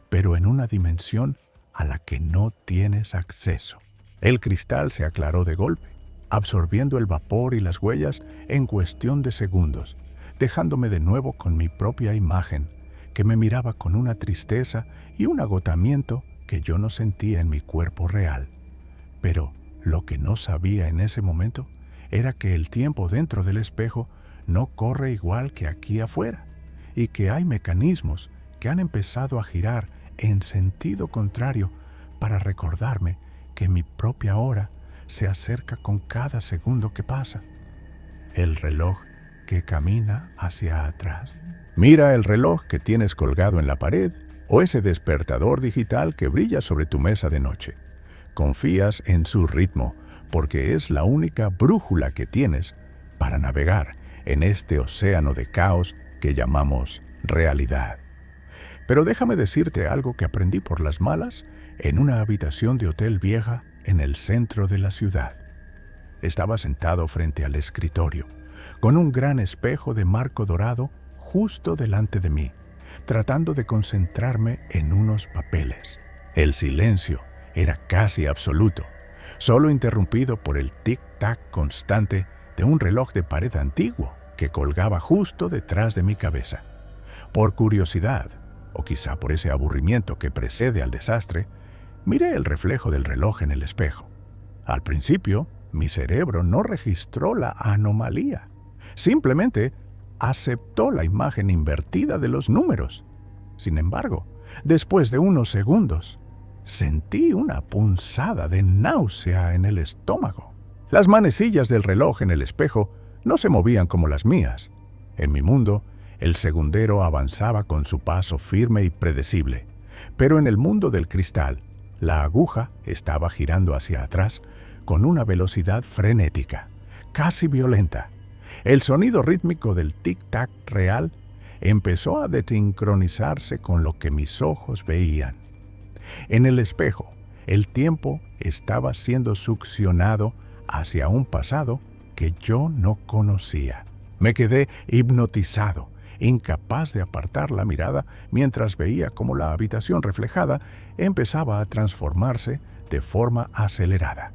A: pero en una dimensión a la que no tienes acceso. El cristal se aclaró de golpe, absorbiendo el vapor y las huellas en cuestión de segundos, dejándome de nuevo con mi propia imagen, que me miraba con una tristeza y un agotamiento que yo no sentía en mi cuerpo real. Pero lo que no sabía en ese momento era que el tiempo dentro del espejo no corre igual que aquí afuera, y que hay mecanismos que han empezado a girar en sentido contrario para recordarme que mi propia hora se acerca con cada segundo que pasa. El reloj que camina hacia atrás. Mira el reloj que tienes colgado en la pared o ese despertador digital que brilla sobre tu mesa de noche. Confías en su ritmo porque es la única brújula que tienes para navegar en este océano de caos que llamamos realidad. Pero déjame decirte algo que aprendí por las malas en una habitación de hotel vieja en el centro de la ciudad. Estaba sentado frente al escritorio, con un gran espejo de marco dorado justo delante de mí, tratando de concentrarme en unos papeles. El silencio era casi absoluto, solo interrumpido por el tic-tac constante de un reloj de pared antiguo que colgaba justo detrás de mi cabeza. Por curiosidad, o quizá por ese aburrimiento que precede al desastre, miré el reflejo del reloj en el espejo. Al principio, mi cerebro no registró la anomalía. Simplemente aceptó la imagen invertida de los números. Sin embargo, después de unos segundos, sentí una punzada de náusea en el estómago. Las manecillas del reloj en el espejo no se movían como las mías. En mi mundo, el segundero avanzaba con su paso firme y predecible, pero en el mundo del cristal, la aguja estaba girando hacia atrás con una velocidad frenética, casi violenta. El sonido rítmico del tic-tac real empezó a desincronizarse con lo que mis ojos veían. En el espejo, el tiempo estaba siendo succionado hacia un pasado que yo no conocía. Me quedé hipnotizado, incapaz de apartar la mirada mientras veía cómo la habitación reflejada empezaba a transformarse de forma acelerada.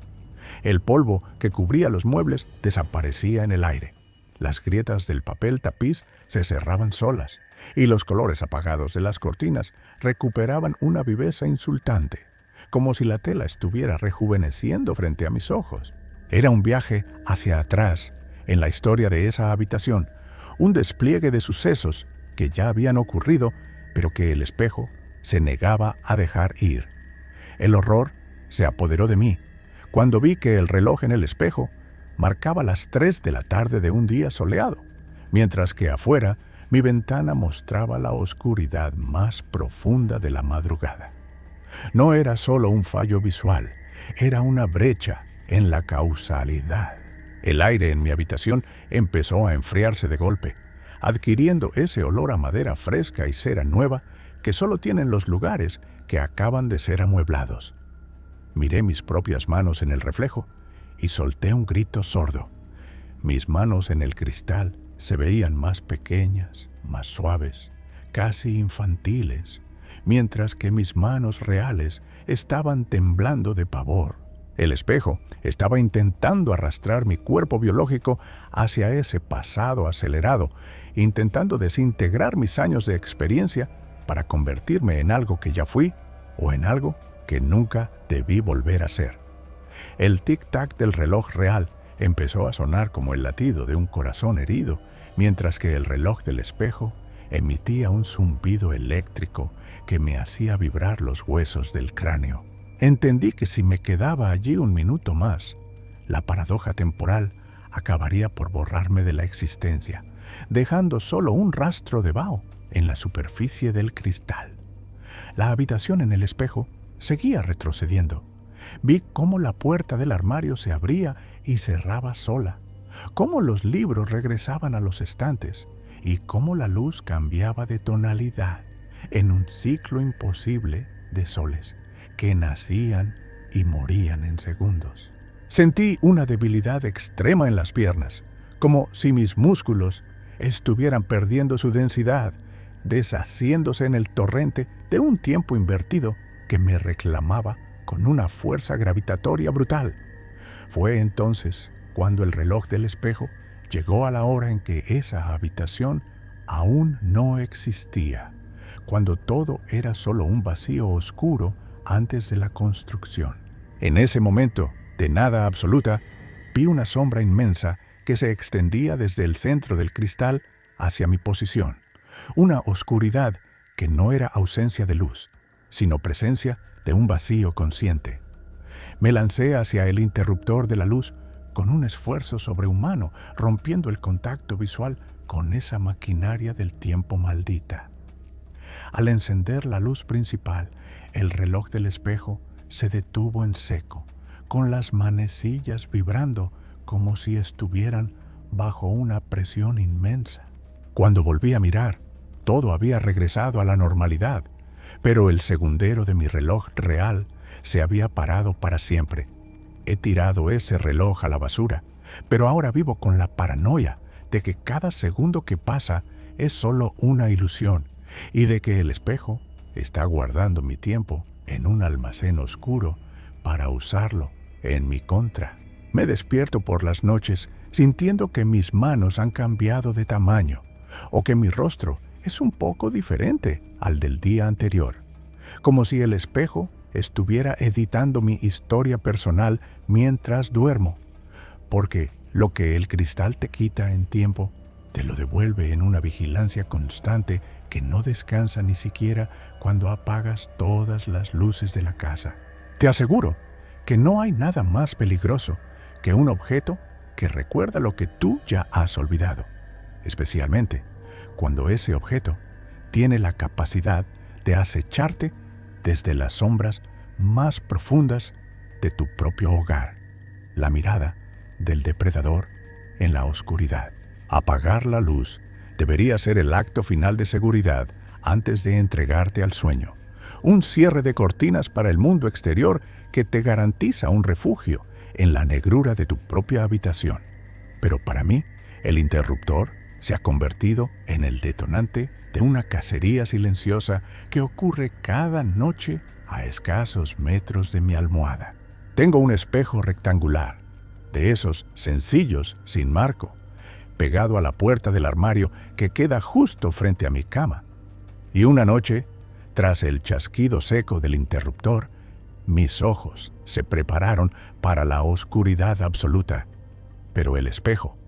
A: El polvo que cubría los muebles desaparecía en el aire. Las grietas del papel tapiz se cerraban solas y los colores apagados de las cortinas recuperaban una viveza insultante, como si la tela estuviera rejuveneciendo frente a mis ojos. Era un viaje hacia atrás en la historia de esa habitación, un despliegue de sucesos que ya habían ocurrido, pero que el espejo se negaba a dejar ir. El horror se apoderó de mí cuando vi que el reloj en el espejo marcaba las 3 de la tarde de un día soleado, mientras que afuera mi ventana mostraba la oscuridad más profunda de la madrugada. No era solo un fallo visual, era una brecha en la causalidad. El aire en mi habitación empezó a enfriarse de golpe, adquiriendo ese olor a madera fresca y cera nueva que solo tienen los lugares que acaban de ser amueblados. Miré mis propias manos en el reflejo y solté un grito sordo. Mis manos en el cristal se veían más pequeñas, más suaves, casi infantiles, mientras que mis manos reales estaban temblando de pavor. El espejo estaba intentando arrastrar mi cuerpo biológico hacia ese pasado acelerado, intentando desintegrar mis años de experiencia para convertirme en algo que ya fui o en algo que nunca debí volver a ser. El tic-tac del reloj real empezó a sonar como el latido de un corazón herido, mientras que el reloj del espejo emitía un zumbido eléctrico que me hacía vibrar los huesos del cráneo. Entendí que si me quedaba allí un minuto más, la paradoja temporal acabaría por borrarme de la existencia, dejando solo un rastro de vaho en la superficie del cristal. La habitación en el espejo seguía retrocediendo. Vi cómo la puerta del armario se abría y cerraba sola, cómo los libros regresaban a los estantes y cómo la luz cambiaba de tonalidad en un ciclo imposible de soles que nacían y morían en segundos. Sentí una debilidad extrema en las piernas, como si mis músculos estuvieran perdiendo su densidad, deshaciéndose en el torrente de un tiempo invertido que me reclamaba con una fuerza gravitatoria brutal. Fue entonces cuando el reloj del espejo llegó a la hora en que esa habitación aún no existía, cuando todo era solo un vacío oscuro antes de la construcción. En ese momento, de nada absoluta, vi una sombra inmensa que se extendía desde el centro del cristal hacia mi posición. Una oscuridad que no era ausencia de luz, sino presencia de un vacío consciente. Me lancé hacia el interruptor de la luz con un esfuerzo sobrehumano, rompiendo el contacto visual con esa maquinaria del tiempo maldita. Al encender la luz principal, el reloj del espejo se detuvo en seco, con las manecillas vibrando como si estuvieran bajo una presión inmensa. Cuando volví a mirar, todo había regresado a la normalidad, pero el segundero de mi reloj real se había parado para siempre. He tirado ese reloj a la basura, pero ahora vivo con la paranoia de que cada segundo que pasa es solo una ilusión y de que el espejo está guardando mi tiempo en un almacén oscuro para usarlo en mi contra. Me despierto por las noches sintiendo que mis manos han cambiado de tamaño o que mi rostro es un poco diferente al del día anterior, como si el espejo estuviera editando mi historia personal mientras duermo, porque lo que el cristal te quita en tiempo, te lo devuelve en una vigilancia constante que no descansa ni siquiera cuando apagas todas las luces de la casa. Te aseguro que no hay nada más peligroso que un objeto que recuerda lo que tú ya has olvidado, especialmente cuando ese objeto tiene la capacidad de acecharte desde las sombras más profundas de tu propio hogar, la mirada del depredador en la oscuridad. Apagar la luz debería ser el acto final de seguridad antes de entregarte al sueño, un cierre de cortinas para el mundo exterior que te garantiza un refugio en la negrura de tu propia habitación. Pero para mí, el interruptor se ha convertido en el detonante de una cacería silenciosa que ocurre cada noche a escasos metros de mi almohada. Tengo un espejo rectangular, de esos sencillos sin marco, pegado a la puerta del armario que queda justo frente a mi cama. Y una noche, tras el chasquido seco del interruptor, mis ojos se prepararon para la oscuridad absoluta. Pero el espejo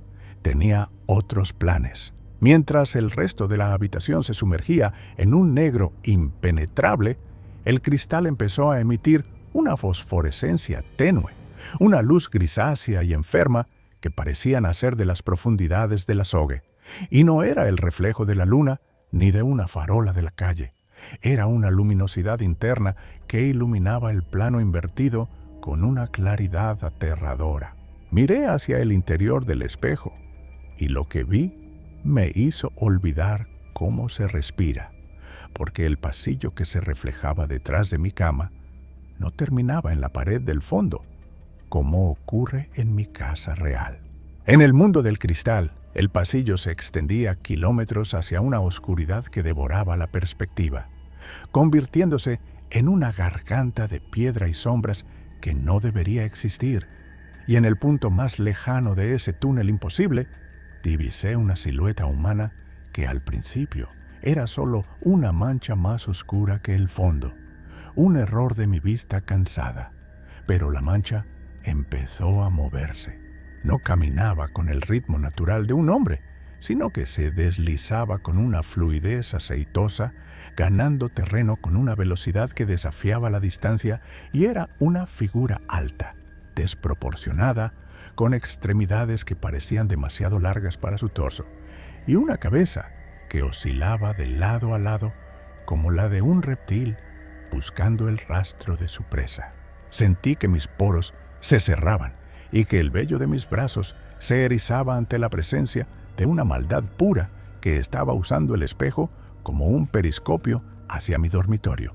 A: tenía otros planes. Mientras el resto de la habitación se sumergía en un negro impenetrable, el cristal empezó a emitir una fosforescencia tenue, una luz grisácea y enferma que parecía nacer de las profundidades del azogue. Y no era el reflejo de la luna ni de una farola de la calle. Era una luminosidad interna que iluminaba el plano invertido con una claridad aterradora. Miré hacia el interior del espejo y lo que vi me hizo olvidar cómo se respira, porque el pasillo que se reflejaba detrás de mi cama no terminaba en la pared del fondo, como ocurre en mi casa real. En el mundo del cristal, el pasillo se extendía kilómetros hacia una oscuridad que devoraba la perspectiva, convirtiéndose en una garganta de piedra y sombras que no debería existir, y en el punto más lejano de ese túnel imposible, divisé una silueta humana que al principio era solo una mancha más oscura que el fondo, un error de mi vista cansada, pero la mancha empezó a moverse. No caminaba con el ritmo natural de un hombre, sino que se deslizaba con una fluidez aceitosa, ganando terreno con una velocidad que desafiaba la distancia, y era una figura alta, desproporcionada, con extremidades que parecían demasiado largas para su torso, y una cabeza que oscilaba de lado a lado como la de un reptil buscando el rastro de su presa. Sentí que mis poros se cerraban y que el vello de mis brazos se erizaba ante la presencia de una maldad pura que estaba usando el espejo como un periscopio hacia mi dormitorio.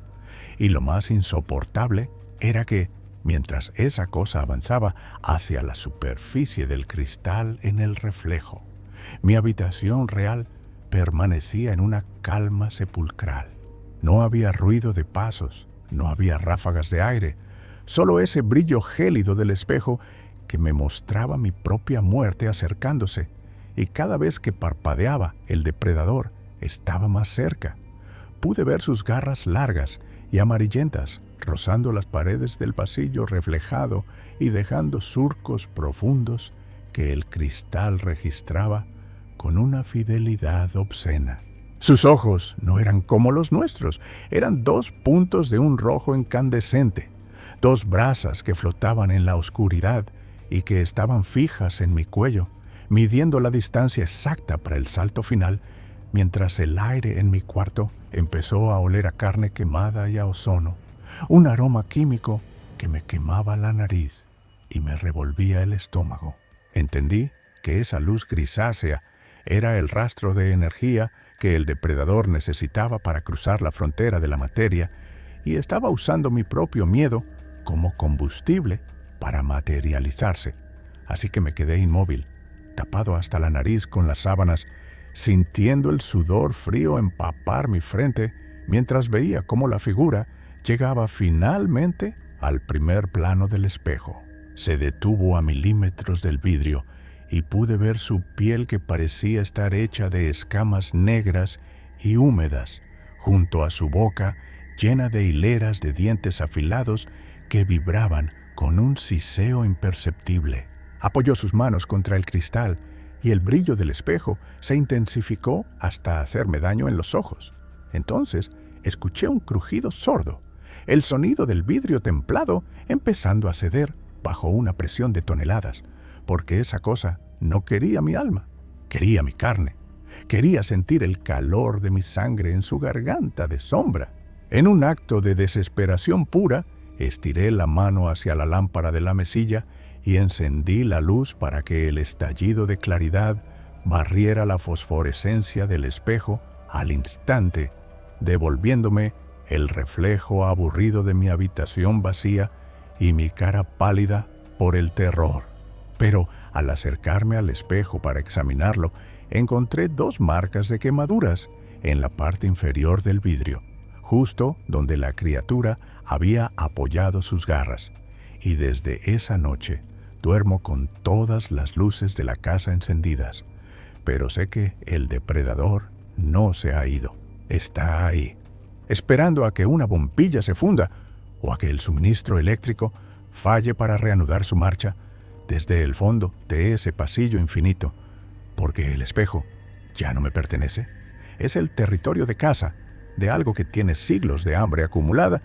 A: Y lo más insoportable era que, mientras esa cosa avanzaba hacia la superficie del cristal en el reflejo, mi habitación real permanecía en una calma sepulcral. No había ruido de pasos, no había ráfagas de aire, solo ese brillo gélido del espejo que me mostraba mi propia muerte acercándose, y cada vez que parpadeaba el depredador estaba más cerca. Pude ver sus garras largas y amarillentas rozando las paredes del pasillo reflejado y dejando surcos profundos que el cristal registraba con una fidelidad obscena. Sus ojos no eran como los nuestros, eran 2 puntos de un rojo incandescente, 2 brasas que flotaban en la oscuridad y que estaban fijas en mi cuello, midiendo la distancia exacta para el salto final, mientras el aire en mi cuarto empezó a oler a carne quemada y a ozono, un aroma químico que me quemaba la nariz y me revolvía el estómago. Entendí que esa luz grisácea era el rastro de energía que el depredador necesitaba para cruzar la frontera de la materia, y estaba usando mi propio miedo como combustible para materializarse. Así que me quedé inmóvil, tapado hasta la nariz con las sábanas, sintiendo el sudor frío empapar mi frente mientras veía cómo la figura llegaba finalmente al primer plano del espejo. Se detuvo a milímetros del vidrio y pude ver su piel, que parecía estar hecha de escamas negras y húmedas, junto a su boca llena de hileras de dientes afilados que vibraban con un siseo imperceptible. Apoyó sus manos contra el cristal y el brillo del espejo se intensificó hasta hacerme daño en los ojos. Entonces escuché un crujido sordo, el sonido del vidrio templado empezando a ceder bajo una presión de toneladas, porque esa cosa no quería mi alma, quería mi carne, quería sentir el calor de mi sangre en su garganta de sombra. En un acto de desesperación pura, estiré la mano hacia la lámpara de la mesilla y encendí la luz para que el estallido de claridad barriera la fosforescencia del espejo al instante, devolviéndome el reflejo aburrido de mi habitación vacía y mi cara pálida por el terror. Pero al acercarme al espejo para examinarlo, encontré 2 marcas de quemaduras en la parte inferior del vidrio, justo donde la criatura había apoyado sus garras. Y desde esa noche duermo con todas las luces de la casa encendidas, pero sé que el depredador no se ha ido. Está ahí, esperando a que una bombilla se funda o a que el suministro eléctrico falle para reanudar su marcha desde el fondo de ese pasillo infinito, porque el espejo ya no me pertenece. Es el territorio de caza de algo que tiene siglos de hambre acumulada,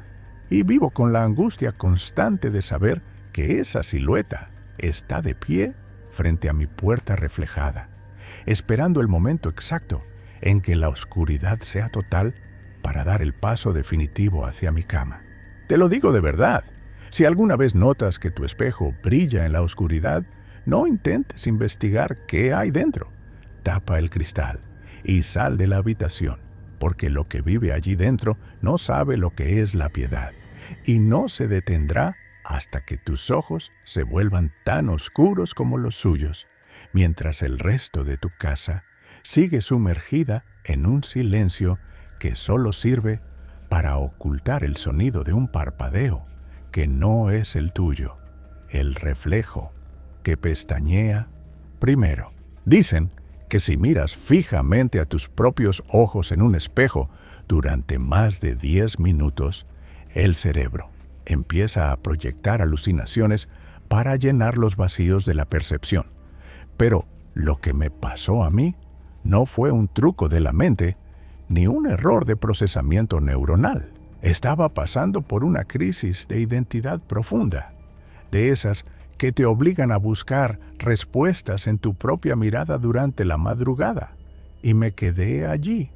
A: y vivo con la angustia constante de saber que esa silueta está de pie frente a mi puerta reflejada, esperando el momento exacto en que la oscuridad sea total para dar el paso definitivo hacia mi cama. Te lo digo de verdad. Si alguna vez notas que tu espejo brilla en la oscuridad, no intentes investigar qué hay dentro. Tapa el cristal y sal de la habitación, porque lo que vive allí dentro no sabe lo que es la piedad, y no se detendrá hasta que tus ojos se vuelvan tan oscuros como los suyos, mientras el resto de tu casa sigue sumergida en un silencio que solo sirve para ocultar el sonido de un parpadeo que no es el tuyo, el reflejo que pestañea primero. Dicen que si miras fijamente a tus propios ojos en un espejo durante más de 10 minutos, el cerebro empieza a proyectar alucinaciones para llenar los vacíos de la percepción. Pero lo que me pasó a mí no fue un truco de la mente ni un error de procesamiento neuronal. Estaba pasando por una crisis de identidad profunda, de esas que te obligan a buscar respuestas en tu propia mirada durante la madrugada. Y me quedé allí,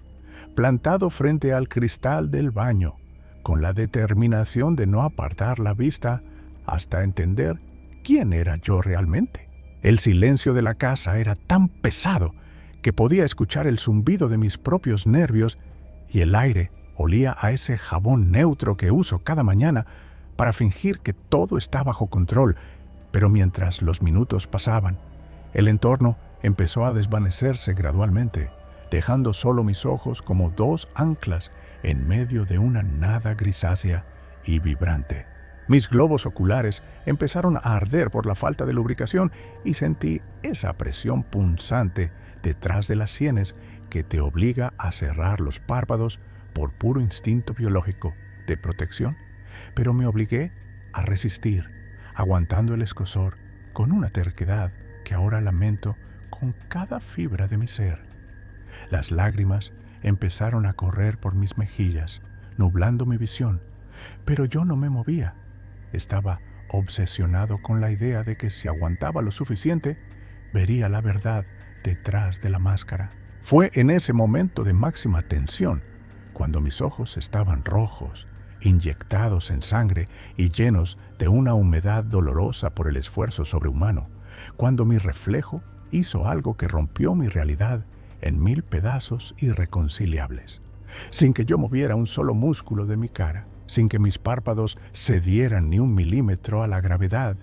A: plantado frente al cristal del baño, con la determinación de no apartar la vista hasta entender quién era yo realmente. El silencio de la casa era tan pesado que podía escuchar el zumbido de mis propios nervios y el aire olía a ese jabón neutro que uso cada mañana para fingir que todo está bajo control. Pero mientras los minutos pasaban, el entorno empezó a desvanecerse gradualmente, dejando solo mis ojos como dos anclas en medio de una nada grisácea y vibrante. Mis globos oculares empezaron a arder por la falta de lubricación y sentí esa presión punzante detrás de las sienes que te obliga a cerrar los párpados por puro instinto biológico de protección. Pero me obligué a resistir, aguantando el escozor con una terquedad que ahora lamento con cada fibra de mi ser. Las lágrimas empezaron a correr por mis mejillas, nublando mi visión, pero yo no me movía. Estaba obsesionado con la idea de que si aguantaba lo suficiente, vería la verdad detrás de la máscara. Fue en ese momento de máxima tensión, cuando mis ojos estaban rojos, inyectados en sangre y llenos de una humedad dolorosa por el esfuerzo sobrehumano, cuando mi reflejo hizo algo que rompió mi realidad en 1000 pedazos irreconciliables. Sin que yo moviera un solo músculo de mi cara, sin que mis párpados cedieran ni un milímetro a la gravedad,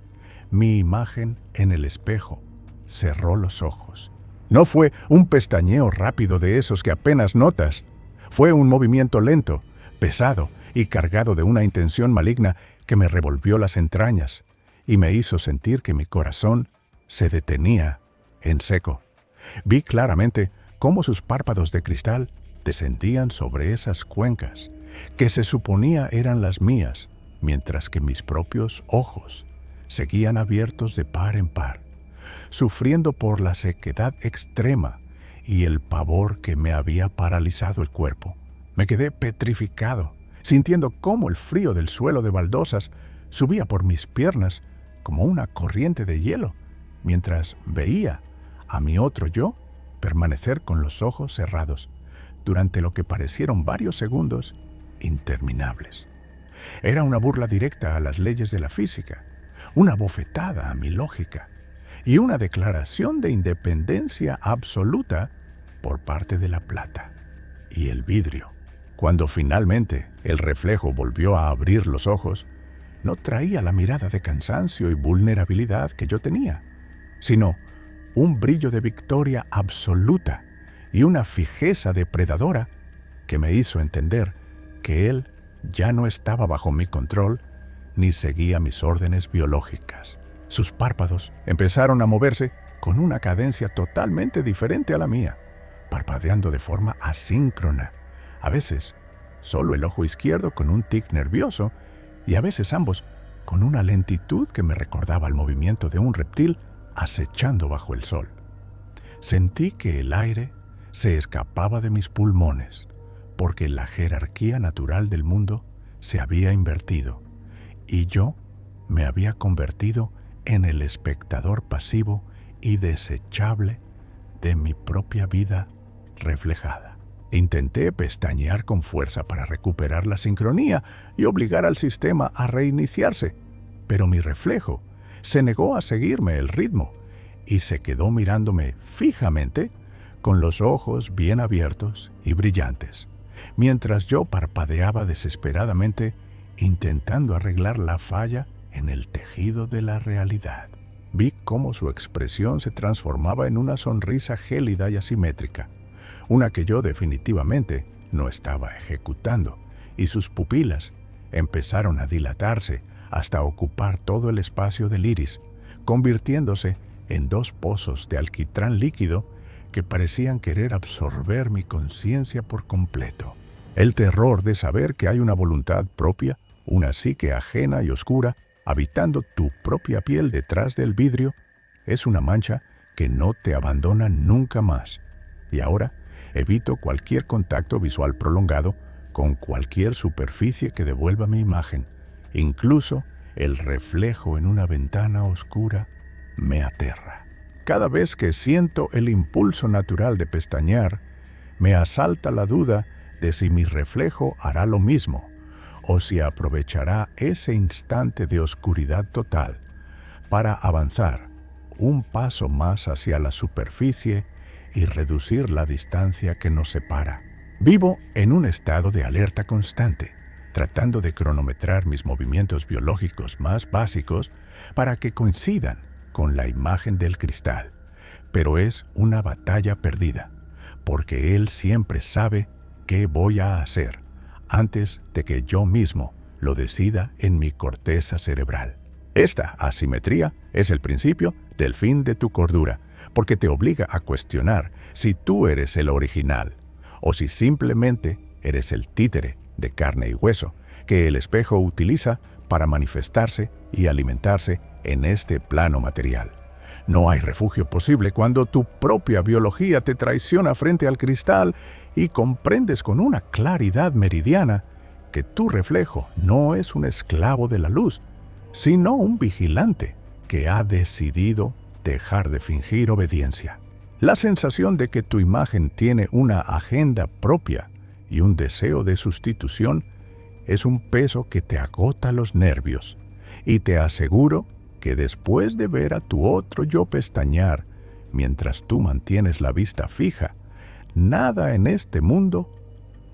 A: mi imagen en el espejo cerró los ojos. No fue un pestañeo rápido de esos que apenas notas. Fue un movimiento lento, pesado y cargado de una intención maligna que me revolvió las entrañas y me hizo sentir que mi corazón se detenía en seco. Vi claramente cómo sus párpados de cristal descendían sobre esas cuencas, que se suponía eran las mías, mientras que mis propios ojos seguían abiertos de par en par, sufriendo por la sequedad extrema y el pavor que me había paralizado el cuerpo. Me quedé petrificado, sintiendo cómo el frío del suelo de baldosas subía por mis piernas como una corriente de hielo, mientras veía a mi otro yo permanecer con los ojos cerrados durante lo que parecieron varios segundos interminables. Era una burla directa a las leyes de la física, una bofetada a mi lógica y una declaración de independencia absoluta por parte de la plata y el vidrio. Cuando finalmente el reflejo volvió a abrir los ojos, no traía la mirada de cansancio y vulnerabilidad que yo tenía, sino un brillo de victoria absoluta y una fijeza depredadora que me hizo entender que él ya no estaba bajo mi control ni seguía mis órdenes biológicas. Sus párpados empezaron a moverse con una cadencia totalmente diferente a la mía, parpadeando de forma asíncrona, a veces solo el ojo izquierdo con un tic nervioso y a veces ambos con una lentitud que me recordaba el movimiento de un reptil acechando bajo el sol. Sentí que el aire se escapaba de mis pulmones, porque la jerarquía natural del mundo se había invertido y yo me había convertido en el espectador pasivo y desechable de mi propia vida reflejada. Intenté pestañear con fuerza para recuperar la sincronía y obligar al sistema a reiniciarse, pero mi reflejo se negó a seguirme el ritmo y se quedó mirándome fijamente con los ojos bien abiertos y brillantes, mientras yo parpadeaba desesperadamente intentando arreglar la falla en el tejido de la realidad. Vi cómo su expresión se transformaba en una sonrisa gélida y asimétrica, una que yo definitivamente no estaba ejecutando, y sus pupilas empezaron a dilatarse hasta ocupar todo el espacio del iris, convirtiéndose en dos pozos de alquitrán líquido que parecían querer absorber mi conciencia por completo. El terror de saber que hay una voluntad propia, una psique ajena y oscura, habitando tu propia piel detrás del vidrio, es una mancha que no te abandona nunca más. Y ahora evito cualquier contacto visual prolongado con cualquier superficie que devuelva mi imagen. Incluso el reflejo en una ventana oscura me aterra. Cada vez que siento el impulso natural de pestañear, me asalta la duda de si mi reflejo hará lo mismo o si aprovechará ese instante de oscuridad total para avanzar un paso más hacia la superficie y reducir la distancia que nos separa. Vivo en un estado de alerta constante, tratando de cronometrar mis movimientos biológicos más básicos para que coincidan con la imagen del cristal. Pero es una batalla perdida, porque él siempre sabe qué voy a hacer antes de que yo mismo lo decida en mi corteza cerebral. Esta asimetría es el principio del fin de tu cordura, porque te obliga a cuestionar si tú eres el original o si simplemente eres el títere de carne y hueso que el espejo utiliza para manifestarse y alimentarse en este plano material. No hay refugio posible cuando tu propia biología te traiciona frente al cristal y comprendes con una claridad meridiana que tu reflejo no es un esclavo de la luz, sino un vigilante que ha decidido dejar de fingir obediencia. La sensación de que tu imagen tiene una agenda propia y un deseo de sustitución es un peso que te agota los nervios, y te aseguro que después de ver a tu otro yo pestañear, mientras tú mantienes la vista fija, nada en este mundo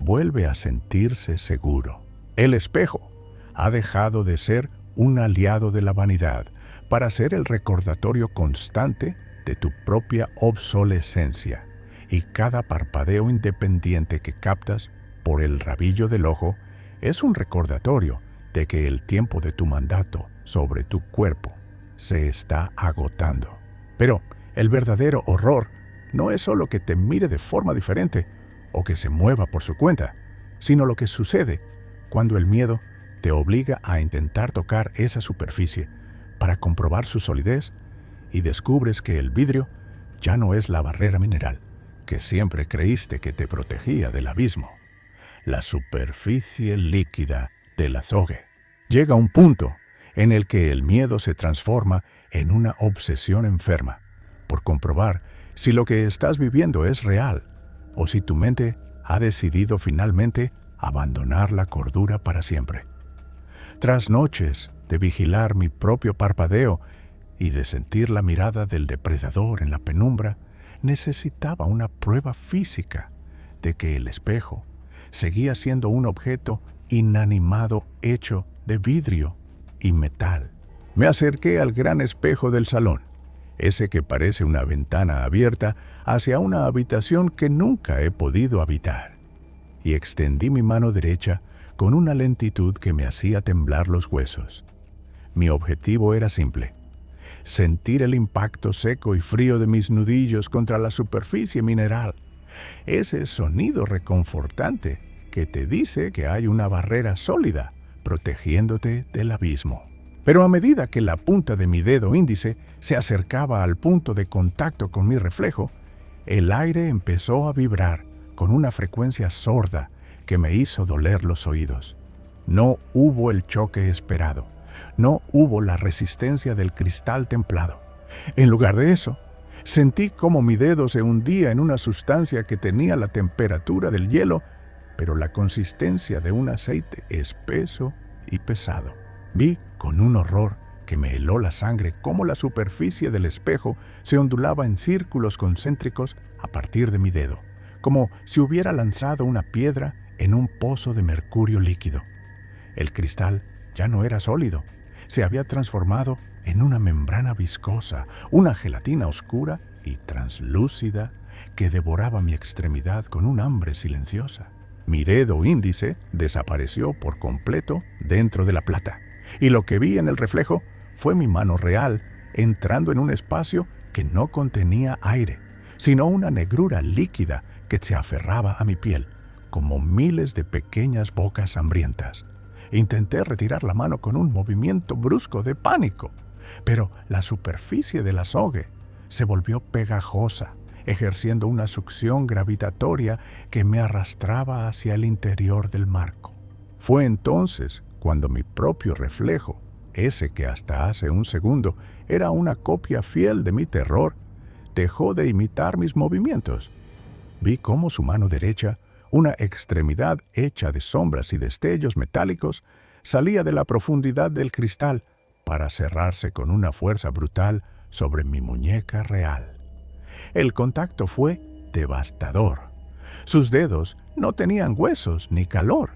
A: vuelve a sentirse seguro. El espejo ha dejado de ser un aliado de la vanidad para ser el recordatorio constante de tu propia obsolescencia, y cada parpadeo independiente que captas por el rabillo del ojo es un recordatorio de que el tiempo de tu mandato sobre tu cuerpo se está agotando. Pero el verdadero horror no es solo que te mire de forma diferente o que se mueva por su cuenta, sino lo que sucede cuando el miedo te obliga a intentar tocar esa superficie para comprobar su solidez y descubres que el vidrio ya no es la barrera mineral que siempre creíste que te protegía del abismo. La superficie líquida del azogue. Llega un punto en el que el miedo se transforma en una obsesión enferma por comprobar si lo que estás viviendo es real o si tu mente ha decidido finalmente abandonar la cordura para siempre. Tras noches de vigilar mi propio parpadeo y de sentir la mirada del depredador en la penumbra, necesitaba una prueba física de que el espejo seguía siendo un objeto inanimado hecho de vidrio y metal. Me acerqué al gran espejo del salón, ese que parece una ventana abierta hacia una habitación que nunca he podido habitar, y extendí mi mano derecha con una lentitud que me hacía temblar los huesos. Mi objetivo era simple: sentir el impacto seco y frío de mis nudillos contra la superficie mineral, ese sonido reconfortante que te dice que hay una barrera sólida protegiéndote del abismo. Pero a medida que la punta de mi dedo índice se acercaba al punto de contacto con mi reflejo, el aire empezó a vibrar con una frecuencia sorda que me hizo doler los oídos. No hubo el choque esperado. No hubo la resistencia del cristal templado. En lugar de eso, sentí como mi dedo se hundía en una sustancia que tenía la temperatura del hielo, pero la consistencia de un aceite espeso y pesado. Vi con un horror que me heló la sangre cómo la superficie del espejo se ondulaba en círculos concéntricos a partir de mi dedo, como si hubiera lanzado una piedra en un pozo de mercurio líquido. El cristal ya no era sólido, se había transformado en una membrana viscosa, una gelatina oscura y translúcida que devoraba mi extremidad con un hambre silenciosa. Mi dedo índice desapareció por completo dentro de la plata, Y lo que vi en el reflejo fue mi mano real entrando en un espacio que no contenía aire, sino una negrura líquida que se aferraba a mi piel, como miles de pequeñas bocas hambrientas. Intenté retirar la mano con un movimiento brusco de pánico, pero la superficie del azogue se volvió pegajosa, ejerciendo una succión gravitatoria que me arrastraba hacia el interior del marco. Fue entonces cuando mi propio reflejo, ese que hasta hace un segundo era una copia fiel de mi terror, dejó de imitar mis movimientos. Vi cómo su mano derecha, una extremidad hecha de sombras y destellos metálicos, salía de la profundidad del cristal para cerrarse con una fuerza brutal sobre mi muñeca real. El contacto fue devastador. Sus dedos no tenían huesos ni calor.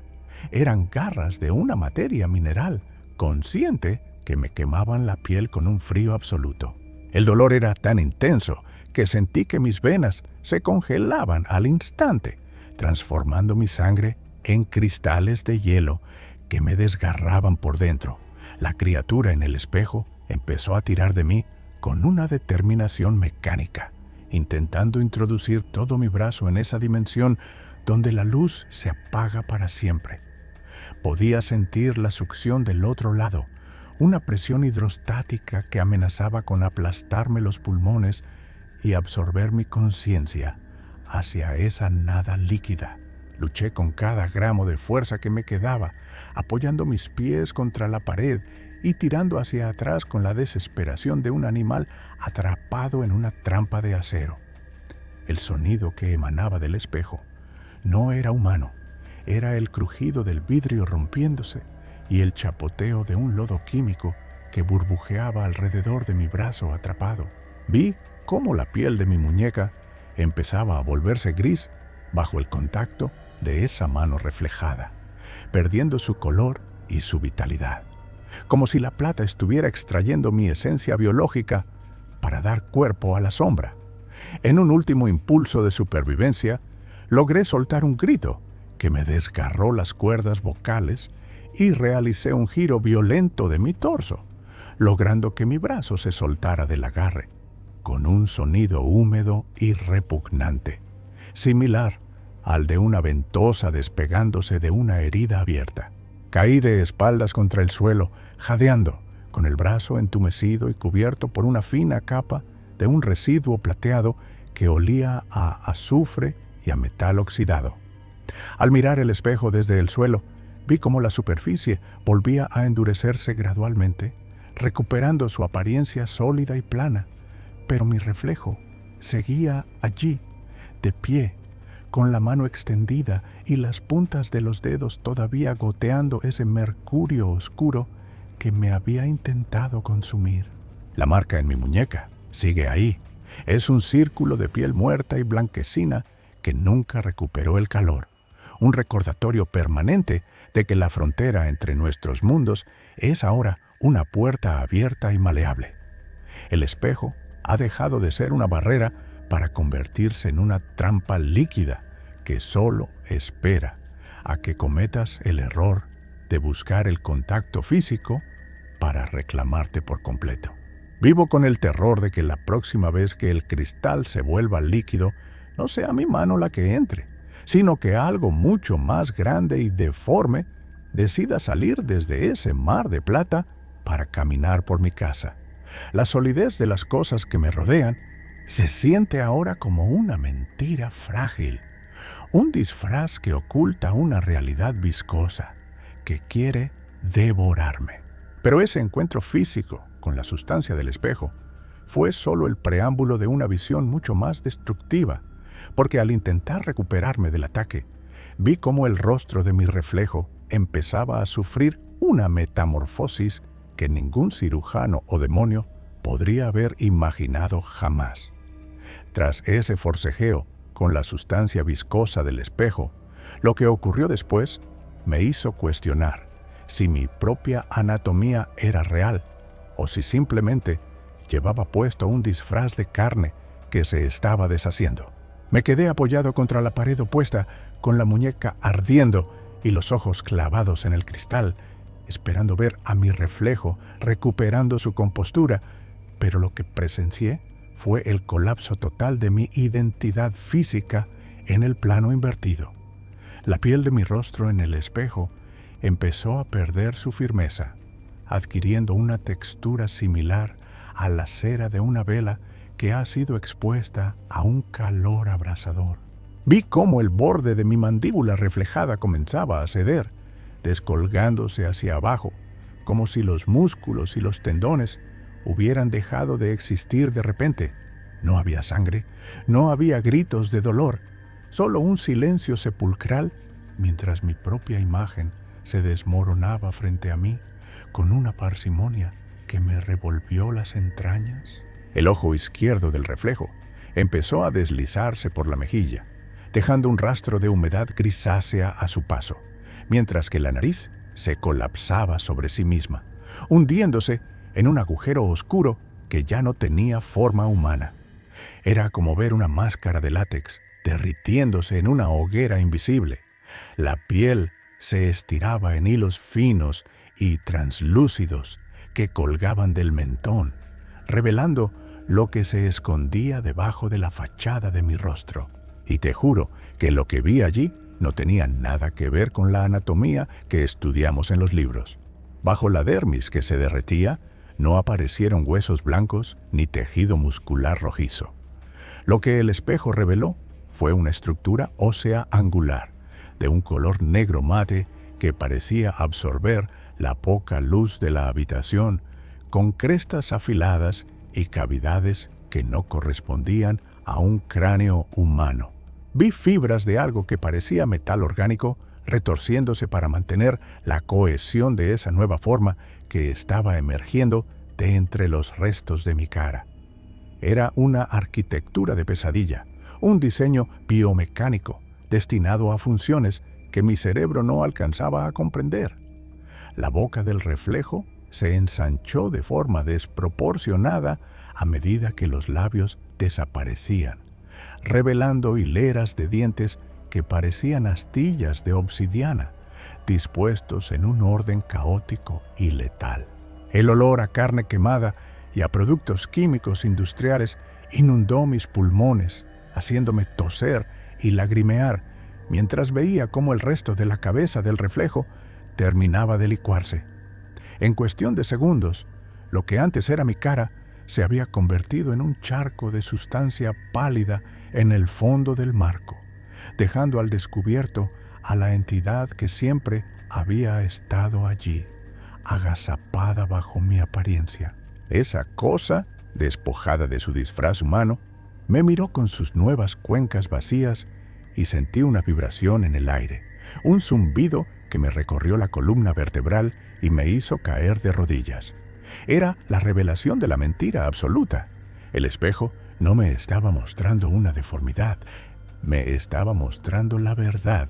A: Eran garras de una materia mineral, consciente que me quemaban la piel con un frío absoluto. El dolor era tan intenso que sentí que mis venas se congelaban al instante, transformando mi sangre en cristales de hielo que me desgarraban por dentro. La criatura en el espejo empezó a tirar de mí con una determinación mecánica, intentando introducir todo mi brazo en esa dimensión donde la luz se apaga para siempre. Podía sentir la succión del otro lado, una presión hidrostática que amenazaba con aplastarme los pulmones y absorber mi conciencia hacia esa nada líquida. Luché con cada gramo de fuerza que me quedaba, apoyando mis pies contra la pared y tirando hacia atrás con la desesperación de un animal atrapado en una trampa de acero. El sonido que emanaba del espejo no era humano, era el crujido del vidrio rompiéndose y el chapoteo de un lodo químico que burbujeaba alrededor de mi brazo atrapado. Vi cómo la piel de mi muñeca empezaba a volverse gris bajo el contacto de esa mano reflejada, perdiendo su color y su vitalidad, como si la plata estuviera extrayendo mi esencia biológica para dar cuerpo a la sombra. En un último impulso de supervivencia, logré soltar un grito que me desgarró las cuerdas vocales y realicé un giro violento de mi torso, logrando que mi brazo se soltara del agarre, con un sonido húmedo y repugnante, similar al de una ventosa despegándose de una herida abierta. Caí de espaldas contra el suelo, jadeando, con el brazo entumecido y cubierto por una fina capa de un residuo plateado que olía a azufre y a metal oxidado. Al mirar el espejo desde el suelo, vi cómo la superficie volvía a endurecerse gradualmente, recuperando su apariencia sólida y plana, pero mi reflejo seguía allí, de pie, con la mano extendida y las puntas de los dedos todavía goteando ese mercurio oscuro que me había intentado consumir. La marca en mi muñeca sigue ahí. Es un círculo de piel muerta y blanquecina que nunca recuperó el calor. Un recordatorio permanente de que la frontera entre nuestros mundos es ahora una puerta abierta y maleable. El espejo ha dejado de ser una barrera para convertirse en una trampa líquida que solo espera a que cometas el error de buscar el contacto físico para reclamarte por completo. Vivo con el terror de que la próxima vez que el cristal se vuelva líquido, no sea mi mano la que entre, sino que algo mucho más grande y deforme decida salir desde ese mar de plata para caminar por mi casa. La solidez de las cosas que me rodean se siente ahora como una mentira frágil, un disfraz que oculta una realidad viscosa que quiere devorarme. Pero ese encuentro físico con la sustancia del espejo fue solo el preámbulo de una visión mucho más destructiva, porque al intentar recuperarme del ataque, vi cómo el rostro de mi reflejo empezaba a sufrir una metamorfosis que ningún cirujano o demonio podría haber imaginado jamás. Tras ese forcejeo con la sustancia viscosa del espejo, lo que ocurrió después me hizo cuestionar si mi propia anatomía era real o si simplemente llevaba puesto un disfraz de carne que se estaba deshaciendo. Me quedé apoyado contra la pared opuesta, con la muñeca ardiendo y los ojos clavados en el cristal, esperando ver a mi reflejo recuperando su compostura, pero lo que presencié fue el colapso total de mi identidad física en el plano invertido. La piel de mi rostro en el espejo empezó a perder su firmeza, adquiriendo una textura similar a la cera de una vela que ha sido expuesta a un calor abrasador. Vi cómo el borde de mi mandíbula reflejada comenzaba a ceder, descolgándose hacia abajo, como si los músculos y los tendones hubieran dejado de existir de repente. No había sangre, no había gritos de dolor, solo un silencio sepulcral, mientras mi propia imagen se desmoronaba frente a mí con una parsimonia que me revolvió las entrañas. El ojo izquierdo del reflejo empezó a deslizarse por la mejilla, dejando un rastro de humedad grisácea a su paso, mientras que la nariz se colapsaba sobre sí misma, hundiéndose en un agujero oscuro que ya no tenía forma humana. Era como ver una máscara de látex derritiéndose en una hoguera invisible. La piel se estiraba en hilos finos y translúcidos que colgaban del mentón, revelando lo que se escondía debajo de la fachada de mi rostro. Y te juro que lo que vi allí no tenía nada que ver con la anatomía que estudiamos en los libros. Bajo la dermis que se derretía, no aparecieron huesos blancos ni tejido muscular rojizo. Lo que el espejo reveló fue una estructura ósea angular, de un color negro mate que parecía absorber la poca luz de la habitación, con crestas afiladas y cavidades que no correspondían a un cráneo humano. Vi fibras de algo que parecía metal orgánico retorciéndose para mantener la cohesión de esa nueva forma que estaba emergiendo de entre los restos de mi cara. Era una arquitectura de pesadilla, un diseño biomecánico destinado a funciones que mi cerebro no alcanzaba a comprender. La boca del reflejo se ensanchó de forma desproporcionada a medida que los labios desaparecían, revelando hileras de dientes que parecían astillas de obsidiana, dispuestos en un orden caótico y letal. El olor a carne quemada y a productos químicos industriales inundó mis pulmones, haciéndome toser y lagrimear, mientras veía cómo el resto de la cabeza del reflejo terminaba de licuarse. En cuestión de segundos, lo que antes era mi cara se había convertido en un charco de sustancia pálida en el fondo del marco, dejando al descubierto a la entidad que siempre había estado allí, agazapada bajo mi apariencia. Esa cosa, despojada de su disfraz humano, me miró con sus nuevas cuencas vacías y sentí una vibración en el aire, un zumbido que me recorrió la columna vertebral y me hizo caer de rodillas. Era la revelación de la mentira absoluta. El espejo no me estaba mostrando una deformidad, me estaba mostrando la verdad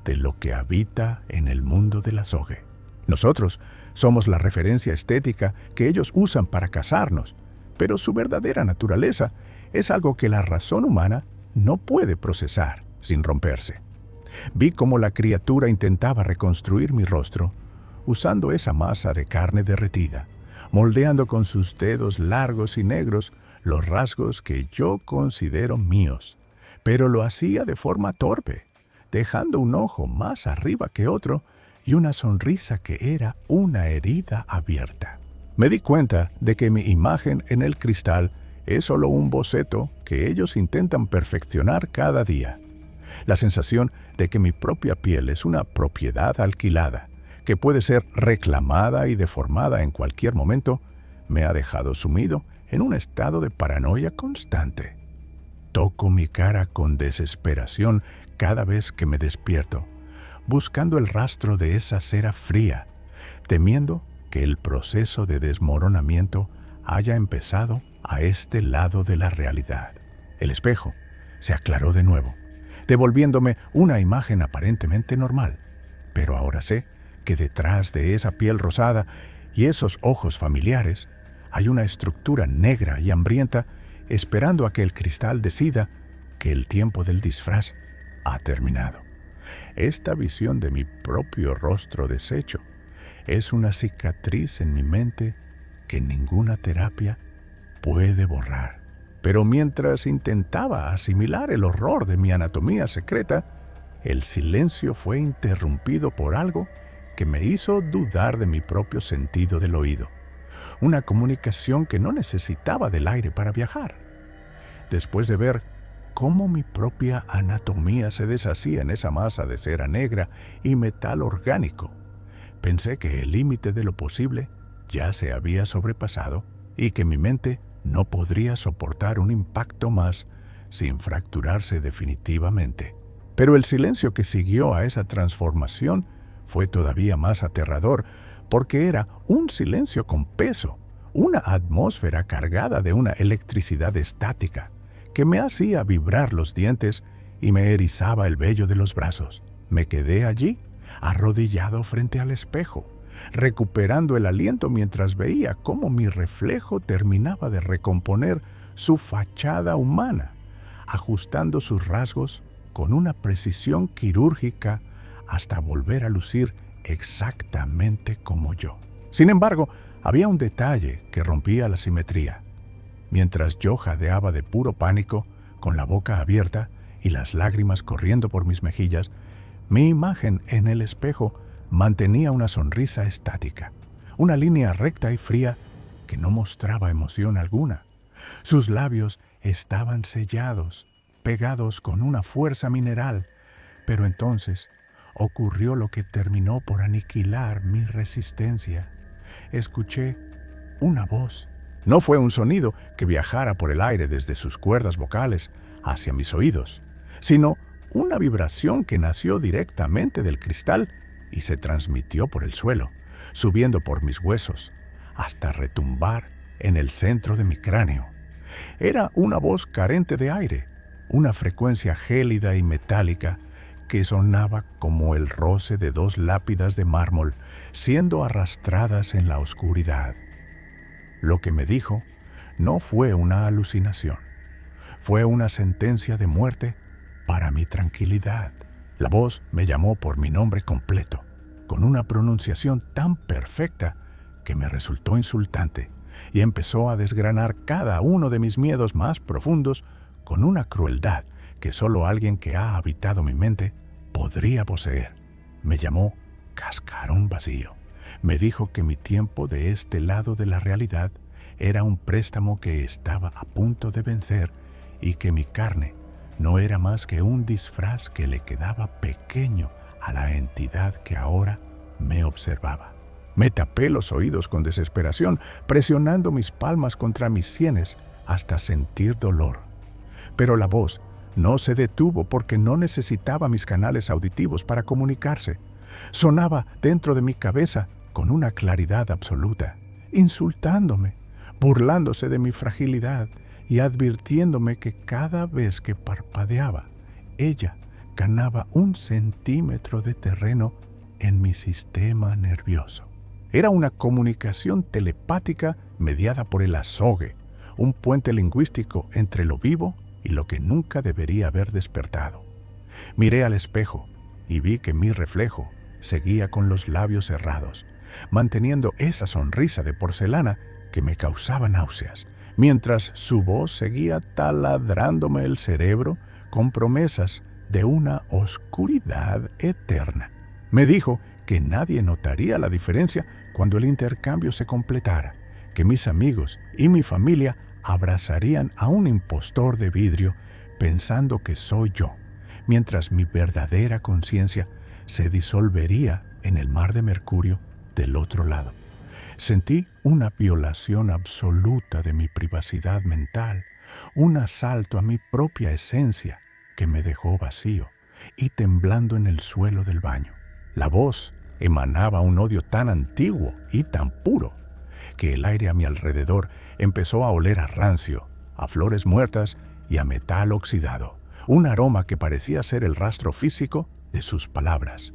A: de lo que habita en el mundo de la Soge. Nosotros somos la referencia estética que ellos usan para casarnos, pero su verdadera naturaleza es algo que la razón humana no puede procesar sin romperse. Vi cómo la criatura intentaba reconstruir mi rostro usando esa masa de carne derretida, moldeando con sus dedos largos y negros los rasgos que yo considero míos, pero lo hacía de forma torpe, dejando un ojo más arriba que otro y una sonrisa que era una herida abierta. Me di cuenta de que mi imagen en el cristal es solo un boceto que ellos intentan perfeccionar cada día. La sensación de que mi propia piel es una propiedad alquilada, que puede ser reclamada y deformada en cualquier momento, me ha dejado sumido en un estado de paranoia constante. Toco mi cara con desesperación cada vez que me despierto, buscando el rastro de esa cera fría, temiendo que el proceso de desmoronamiento haya empezado a este lado de la realidad. El espejo se aclaró de nuevo, devolviéndome una imagen aparentemente normal, pero ahora sé que detrás de esa piel rosada y esos ojos familiares hay una estructura negra y hambrienta esperando a que el cristal decida que el tiempo del disfraz ha terminado. Esta visión de mi propio rostro deshecho Es una cicatriz en mi mente que ninguna terapia puede borrar. Pero mientras intentaba asimilar el horror de mi anatomía secreta, el silencio fue interrumpido por algo que me hizo dudar de mi propio sentido del oído. Una comunicación que no necesitaba del aire para viajar. Después de ver cómo mi propia anatomía se deshacía en esa masa de cera negra y metal orgánico, pensé que el límite de lo posible ya se había sobrepasado y que mi mente no podría soportar un impacto más sin fracturarse definitivamente. Pero el silencio que siguió a esa transformación fue todavía más aterrador, porque era un silencio con peso, una atmósfera cargada de una electricidad estática que me hacía vibrar los dientes y me erizaba el vello de los brazos. Me quedé allí, arrodillado frente al espejo, recuperando el aliento mientras veía cómo mi reflejo terminaba de recomponer su fachada humana, ajustando sus rasgos con una precisión quirúrgica hasta volver a lucir exactamente como yo. Sin embargo, había un detalle que rompía la simetría. Mientras yo jadeaba de puro pánico, con la boca abierta y las lágrimas corriendo por mis mejillas, mi imagen en el espejo mantenía una sonrisa estática, una línea recta y fría que no mostraba emoción alguna. Sus labios estaban sellados, pegados con una fuerza mineral, pero entonces ocurrió lo que terminó por aniquilar mi resistencia. Escuché una voz. No fue un sonido que viajara por el aire desde sus cuerdas vocales hacia mis oídos, sino una vibración que nació directamente del cristal y se transmitió por el suelo, subiendo por mis huesos, hasta retumbar en el centro de mi cráneo. Era una voz carente de aire, una frecuencia gélida y metálica que sonaba como el roce de dos lápidas de mármol siendo arrastradas en la oscuridad. Lo que me dijo no fue una alucinación, fue una sentencia de muerte para mi tranquilidad. La voz me llamó por mi nombre completo, con una pronunciación tan perfecta que me resultó insultante, y empezó a desgranar cada uno de mis miedos más profundos con una crueldad que solo alguien que ha habitado mi mente podría poseer. Me llamó cascarón vacío. Me dijo que mi tiempo de este lado de la realidad era un préstamo que estaba a punto de vencer y que mi carne no era más que un disfraz que le quedaba pequeño a la entidad que ahora me observaba. Me tapé los oídos con desesperación, presionando mis palmas contra mis sienes hasta sentir dolor. Pero la voz no se detuvo porque no necesitaba mis canales auditivos para comunicarse. Sonaba dentro de mi cabeza con una claridad absoluta, insultándome, burlándose de mi fragilidad y advirtiéndome que cada vez que parpadeaba, ella ganaba 1 centímetro de terreno en mi sistema nervioso. Era una comunicación telepática mediada por el azogue, un puente lingüístico entre lo vivo y lo que nunca debería haber despertado. Miré al espejo y vi que mi reflejo seguía con los labios cerrados, manteniendo esa sonrisa de porcelana que me causaba náuseas, mientras su voz seguía taladrándome el cerebro con promesas de una oscuridad eterna. Me dijo que nadie notaría la diferencia cuando el intercambio se completara, que mis amigos y mi familia abrazarían a un impostor de vidrio pensando que soy yo, mientras mi verdadera conciencia se disolvería en el mar de mercurio del otro lado. Sentí una violación absoluta de mi privacidad mental, un asalto a mi propia esencia que me dejó vacío y temblando en el suelo del baño. La voz emanaba un odio tan antiguo y tan puro que el aire a mi alrededor empezó a oler a rancio, a flores muertas y a metal oxidado, un aroma que parecía ser el rastro físico de sus palabras.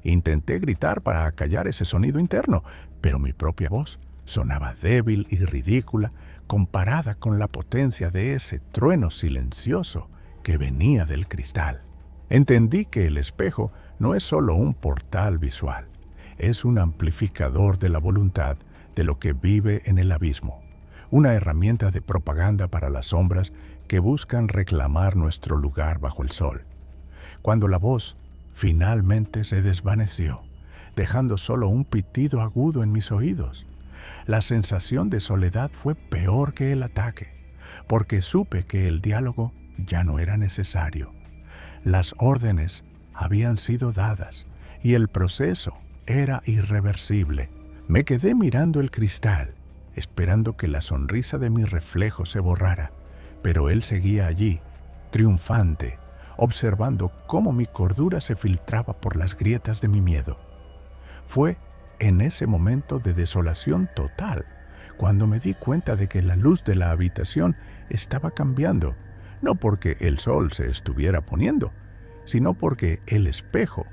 A: Intenté gritar para acallar ese sonido interno, pero mi propia voz sonaba débil y ridícula comparada con la potencia de ese trueno silencioso que venía del cristal. Entendí que el espejo no es solo un portal visual, es un amplificador de la voluntad de lo que vive en el abismo, una herramienta de propaganda para las sombras que buscan reclamar nuestro lugar bajo el sol. Cuando la voz finalmente se desvaneció, dejando solo un pitido agudo en mis oídos, la sensación de soledad fue peor que el ataque, porque supe que el diálogo ya no era necesario. Las órdenes habían sido dadas y el proceso era irreversible. Me quedé mirando el cristal, esperando que la sonrisa de mi reflejo se borrara, pero él seguía allí, triunfante, observando cómo mi cordura se filtraba por las grietas de mi miedo. Fue en ese momento de desolación total cuando me di cuenta de que la luz de la habitación estaba cambiando, no porque el sol se estuviera poniendo, sino porque el espejo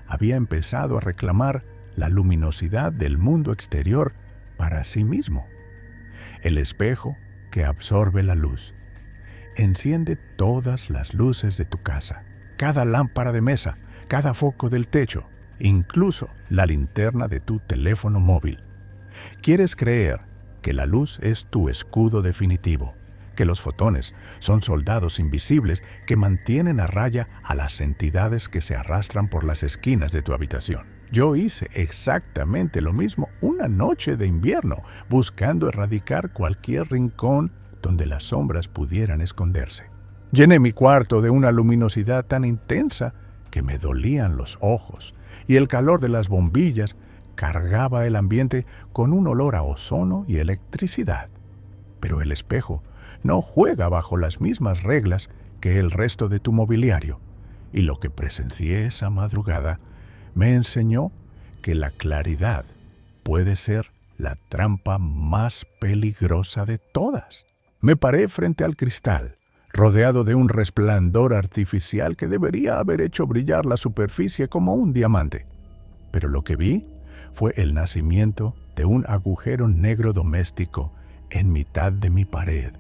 A: había empezado a reclamar la luminosidad del mundo exterior para sí mismo. El espejo que absorbe la luz. Enciende todas las luces de tu casa, cada lámpara de mesa, cada foco del techo, incluso la linterna de tu teléfono móvil. ¿Quieres creer que la luz es tu escudo definitivo? Que los fotones son soldados invisibles que mantienen a raya a las entidades que se arrastran por las esquinas de tu habitación. Yo hice exactamente lo mismo una noche de invierno, buscando erradicar cualquier rincón donde las sombras pudieran esconderse. Llené mi cuarto de una luminosidad tan intensa que me dolían los ojos, y el calor de las bombillas cargaba el ambiente con un olor a ozono y electricidad. Pero el espejo no juega bajo las mismas reglas que el resto de tu mobiliario, y lo que presencié esa madrugada me enseñó que la claridad puede ser la trampa más peligrosa de todas. Me paré frente al cristal, rodeado de un resplandor artificial que debería haber hecho brillar la superficie como un diamante. Pero lo que vi fue el nacimiento de un agujero negro doméstico en mitad de mi pared,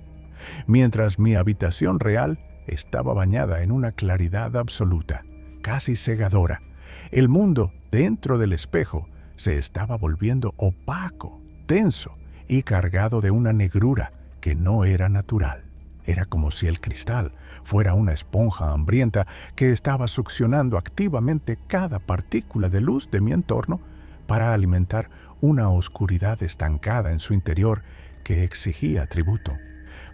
A: mientras mi habitación real estaba bañada en una claridad absoluta, casi cegadora. El mundo dentro del espejo se estaba volviendo opaco, tenso y cargado de una negrura que no era natural. Era como si el cristal fuera una esponja hambrienta que estaba succionando activamente cada partícula de luz de mi entorno para alimentar una oscuridad estancada en su interior que exigía tributo.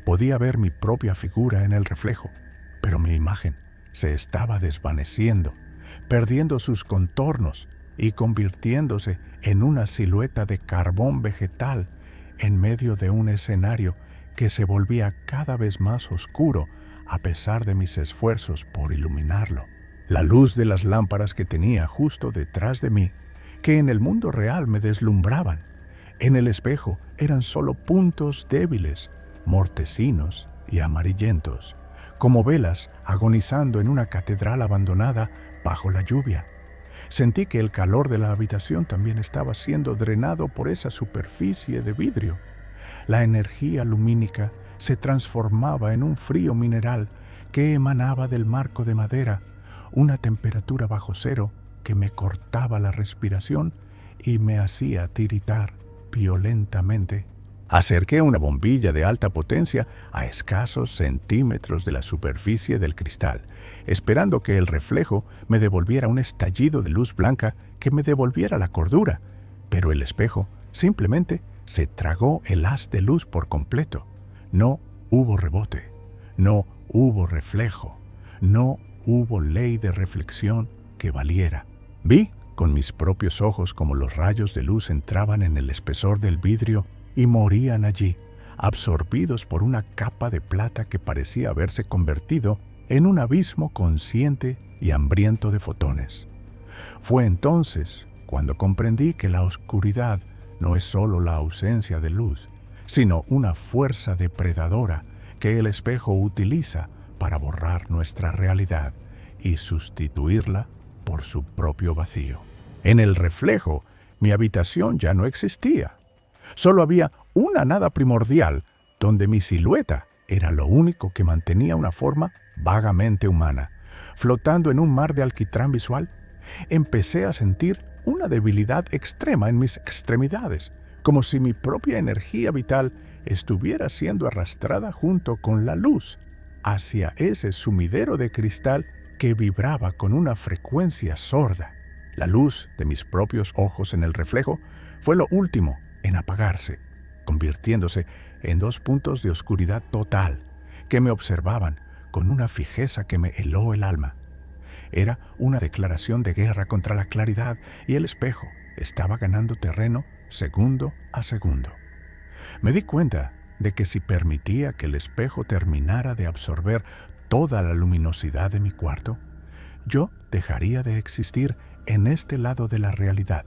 A: Podía ver mi propia figura en el reflejo, pero mi imagen se estaba desvaneciendo, perdiendo sus contornos y convirtiéndose en una silueta de carbón vegetal en medio de un escenario que se volvía cada vez más oscuro a pesar de mis esfuerzos por iluminarlo. La luz de las lámparas que tenía justo detrás de mí, que en el mundo real me deslumbraban, en el espejo eran solo puntos débiles, mortecinos y amarillentos, como velas agonizando en una catedral abandonada bajo la lluvia. Sentí que el calor de la habitación también estaba siendo drenado por esa superficie de vidrio. La energía lumínica se transformaba en un frío mineral que emanaba del marco de madera, una temperatura bajo cero que me cortaba la respiración y me hacía tiritar violentamente. Acerqué una bombilla de alta potencia a escasos centímetros de la superficie del cristal, esperando que el reflejo me devolviera un estallido de luz blanca que me devolviera la cordura, pero el espejo simplemente se tragó el haz de luz por completo. No hubo rebote, no hubo reflejo, no hubo ley de reflexión que valiera. Vi con mis propios ojos cómo los rayos de luz entraban en el espesor del vidrio y morían allí, absorbidos por una capa de plata que parecía haberse convertido en un abismo consciente y hambriento de fotones. Fue entonces cuando comprendí que la oscuridad no es solo la ausencia de luz, sino una fuerza depredadora que el espejo utiliza para borrar nuestra realidad y sustituirla por su propio vacío. En el reflejo, mi habitación ya no existía. Solo había una nada primordial, donde mi silueta era lo único que mantenía una forma vagamente humana. Flotando en un mar de alquitrán visual, empecé a sentir una debilidad extrema en mis extremidades, como si mi propia energía vital estuviera siendo arrastrada junto con la luz hacia ese sumidero de cristal que vibraba con una frecuencia sorda. La luz de mis propios ojos en el reflejo fue lo último en apagarse, convirtiéndose en dos puntos de oscuridad total que me observaban con una fijeza que me heló el alma. Era una declaración de guerra contra la claridad y el espejo estaba ganando terreno segundo a segundo. Me di cuenta de que si permitía que el espejo terminara de absorber toda la luminosidad de mi cuarto, yo dejaría de existir en este lado de la realidad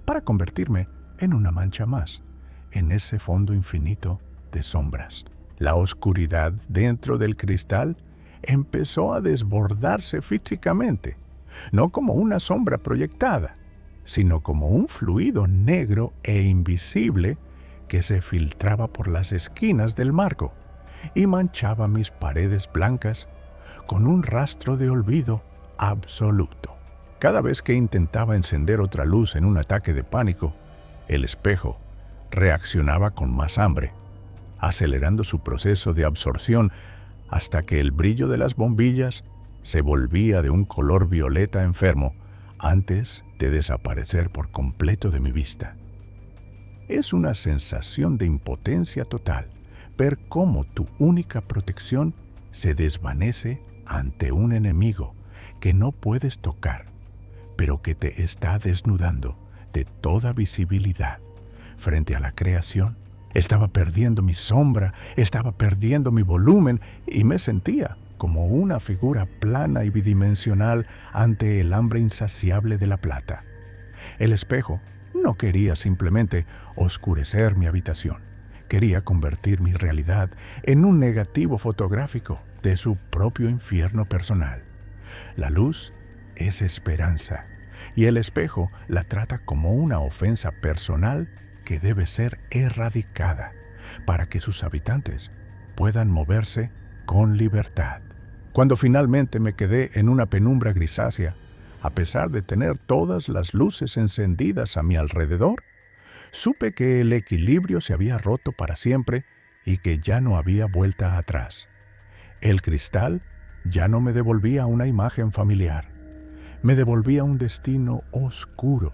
A: para convertirme en una mancha más en ese fondo infinito de sombras. La oscuridad dentro del cristal empezó a desbordarse físicamente, no como una sombra proyectada, sino como un fluido negro e invisible que se filtraba por las esquinas del marco y manchaba mis paredes blancas con un rastro de olvido absoluto. Cada vez que intentaba encender otra luz en un ataque de pánico, el espejo reaccionaba con más hambre, acelerando su proceso de absorción hasta que el brillo de las bombillas se volvía de un color violeta enfermo antes de desaparecer por completo de mi vista. Es una sensación de impotencia total ver cómo tu única protección se desvanece ante un enemigo que no puedes tocar, pero que te está desnudando de toda visibilidad frente a la creación. Estaba perdiendo mi sombra, estaba perdiendo mi volumen y me sentía como una figura plana y bidimensional ante el hambre insaciable de la plata. El espejo no quería simplemente oscurecer mi habitación, quería convertir mi realidad en un negativo fotográfico de su propio infierno personal. La luz es esperanza y el espejo la trata como una ofensa personal que debe ser erradicada para que sus habitantes puedan moverse con libertad. Cuando finalmente me quedé en una penumbra grisácea, a pesar de tener todas las luces encendidas a mi alrededor, supe que el equilibrio se había roto para siempre y que ya no había vuelta atrás. El cristal ya no me devolvía una imagen familiar, me devolvía un destino oscuro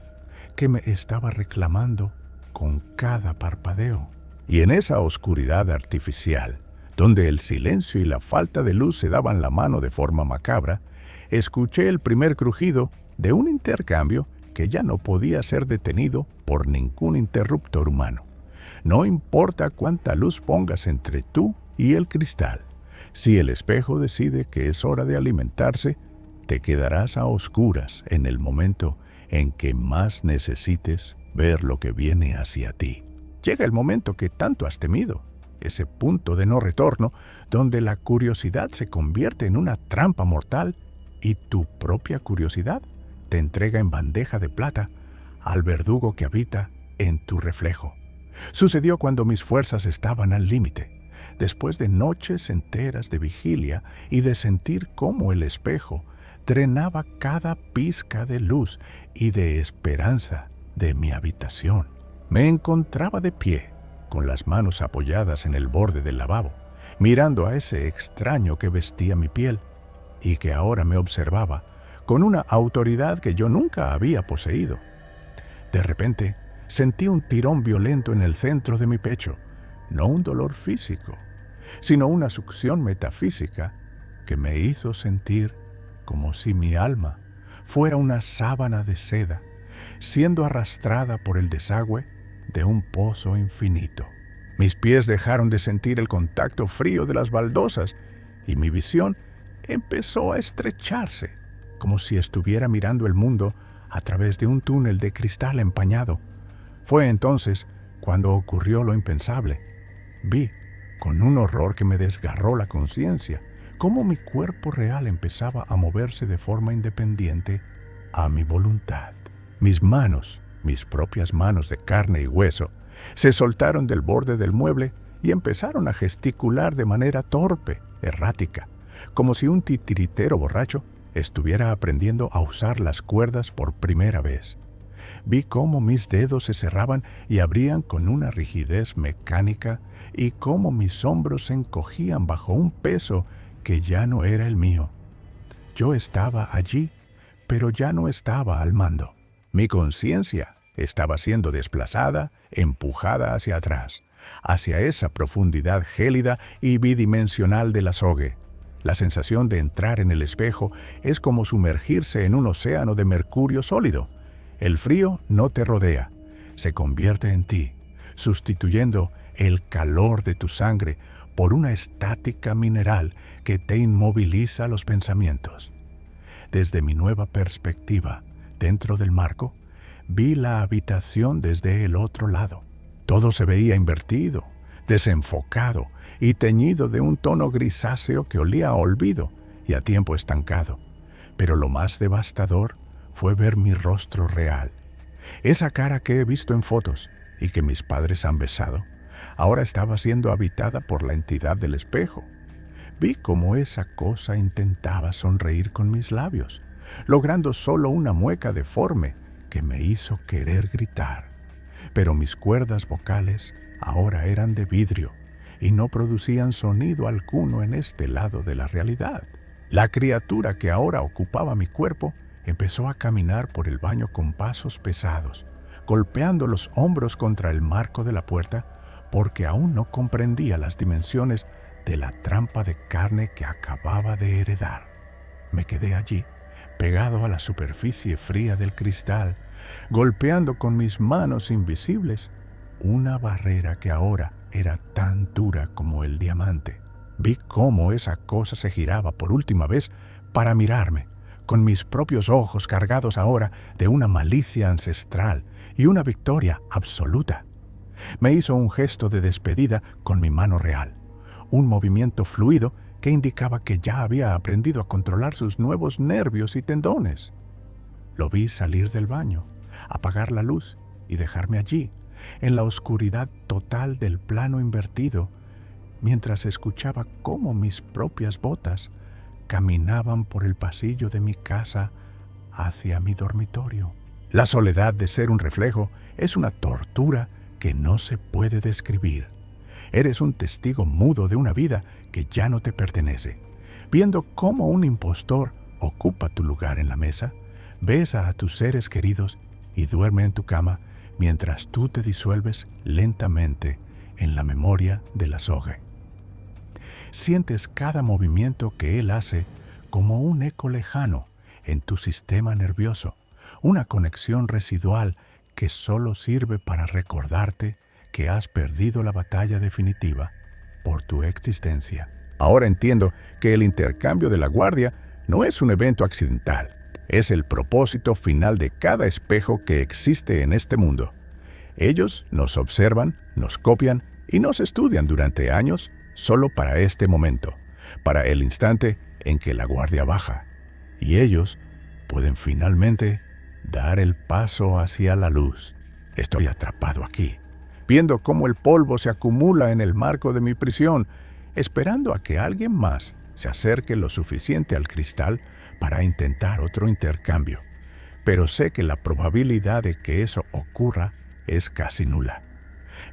A: que me estaba reclamando con cada parpadeo. Y en esa oscuridad artificial, donde el silencio y la falta de luz se daban la mano de forma macabra, escuché el primer crujido de un intercambio que ya no podía ser detenido por ningún interruptor humano. No importa cuánta luz pongas entre tú y el cristal, si el espejo decide que es hora de alimentarse, te quedarás a oscuras en el momento en que más necesites ver lo que viene hacia ti. Llega el momento que tanto has temido, ese punto de no retorno donde la curiosidad se convierte en una trampa mortal y tu propia curiosidad te entrega en bandeja de plata al verdugo que habita en tu reflejo. Sucedió cuando mis fuerzas estaban al límite, después de noches enteras de vigilia y de sentir cómo el espejo drenaba cada pizca de luz y de esperanza de mi habitación. Me encontraba de pie, con las manos apoyadas en el borde del lavabo, mirando a ese extraño que vestía mi piel y que ahora me observaba con una autoridad que yo nunca había poseído. De repente, sentí un tirón violento en el centro de mi pecho, no un dolor físico, sino una succión metafísica que me hizo sentir como si mi alma fuera una sábana de seda, siendo arrastrada por el desagüe de un pozo infinito. Mis pies dejaron de sentir el contacto frío de las baldosas y mi visión empezó a estrecharse, como si estuviera mirando el mundo a través de un túnel de cristal empañado. Fue entonces cuando ocurrió lo impensable. Vi, con un horror que me desgarró la conciencia, cómo mi cuerpo real empezaba a moverse de forma independiente a mi voluntad. Mis manos, mis propias manos de carne y hueso, se soltaron del borde del mueble y empezaron a gesticular de manera torpe, errática, como si un titiritero borracho estuviera aprendiendo a usar las cuerdas por primera vez. Vi cómo mis dedos se cerraban y abrían con una rigidez mecánica y cómo mis hombros se encogían bajo un peso que ya no era el mío. Yo estaba allí, pero ya no estaba al mando. Mi conciencia estaba siendo desplazada, empujada hacia atrás, hacia esa profundidad gélida y bidimensional del azogue. La sensación de entrar en el espejo es como sumergirse en un océano de mercurio sólido. El frío no te rodea, se convierte en ti, sustituyendo el calor de tu sangre por una estática mineral que te inmoviliza los pensamientos. Desde mi nueva perspectiva, dentro del marco, vi la habitación desde el otro lado. Todo se veía invertido, desenfocado y teñido de un tono grisáceo que olía a olvido y a tiempo estancado. Pero lo más devastador fue ver mi rostro real. Esa cara que he visto en fotos y que mis padres han besado, ahora estaba siendo habitada por la entidad del espejo. Vi cómo esa cosa intentaba sonreír con mis labios, logrando solo una mueca deforme que me hizo querer gritar. Pero mis cuerdas vocales ahora eran de vidrio y no producían sonido alguno en este lado de la realidad. La criatura que ahora ocupaba mi cuerpo empezó a caminar por el baño con pasos pesados, golpeando los hombros contra el marco de la puerta porque aún no comprendía las dimensiones de la trampa de carne que acababa de heredar. Me quedé allí, pegado a la superficie fría del cristal, golpeando con mis manos invisibles una barrera que ahora era tan dura como el diamante. Vi cómo esa cosa se giraba por última vez para mirarme, con mis propios ojos cargados ahora de una malicia ancestral y una victoria absoluta. Me hizo un gesto de despedida con mi mano real, un movimiento fluido que indicaba que ya había aprendido a controlar sus nuevos nervios y tendones. Lo vi salir del baño, apagar la luz y dejarme allí, en la oscuridad total del plano invertido, mientras escuchaba cómo mis propias botas caminaban por el pasillo de mi casa hacia mi dormitorio. La soledad de ser un reflejo es una tortura que no se puede describir. Eres un testigo mudo de una vida que ya no te pertenece. Viendo cómo un impostor ocupa tu lugar en la mesa, besa a tus seres queridos y duerme en tu cama mientras tú te disuelves lentamente en la memoria del azogue. Sientes cada movimiento que él hace como un eco lejano en tu sistema nervioso, una conexión residual que solo sirve para recordarte que has perdido la batalla definitiva por tu existencia. Ahora entiendo que el intercambio de la guardia no es un evento accidental, es el propósito final de cada espejo que existe en este mundo. Ellos nos observan, nos copian y nos estudian durante años solo para este momento, para el instante en que la guardia baja, y ellos pueden finalmente dar el paso hacia la luz. Estoy atrapado aquí, viendo cómo el polvo se acumula en el marco de mi prisión, esperando a que alguien más se acerque lo suficiente al cristal para intentar otro intercambio. Pero sé que la probabilidad de que eso ocurra es casi nula.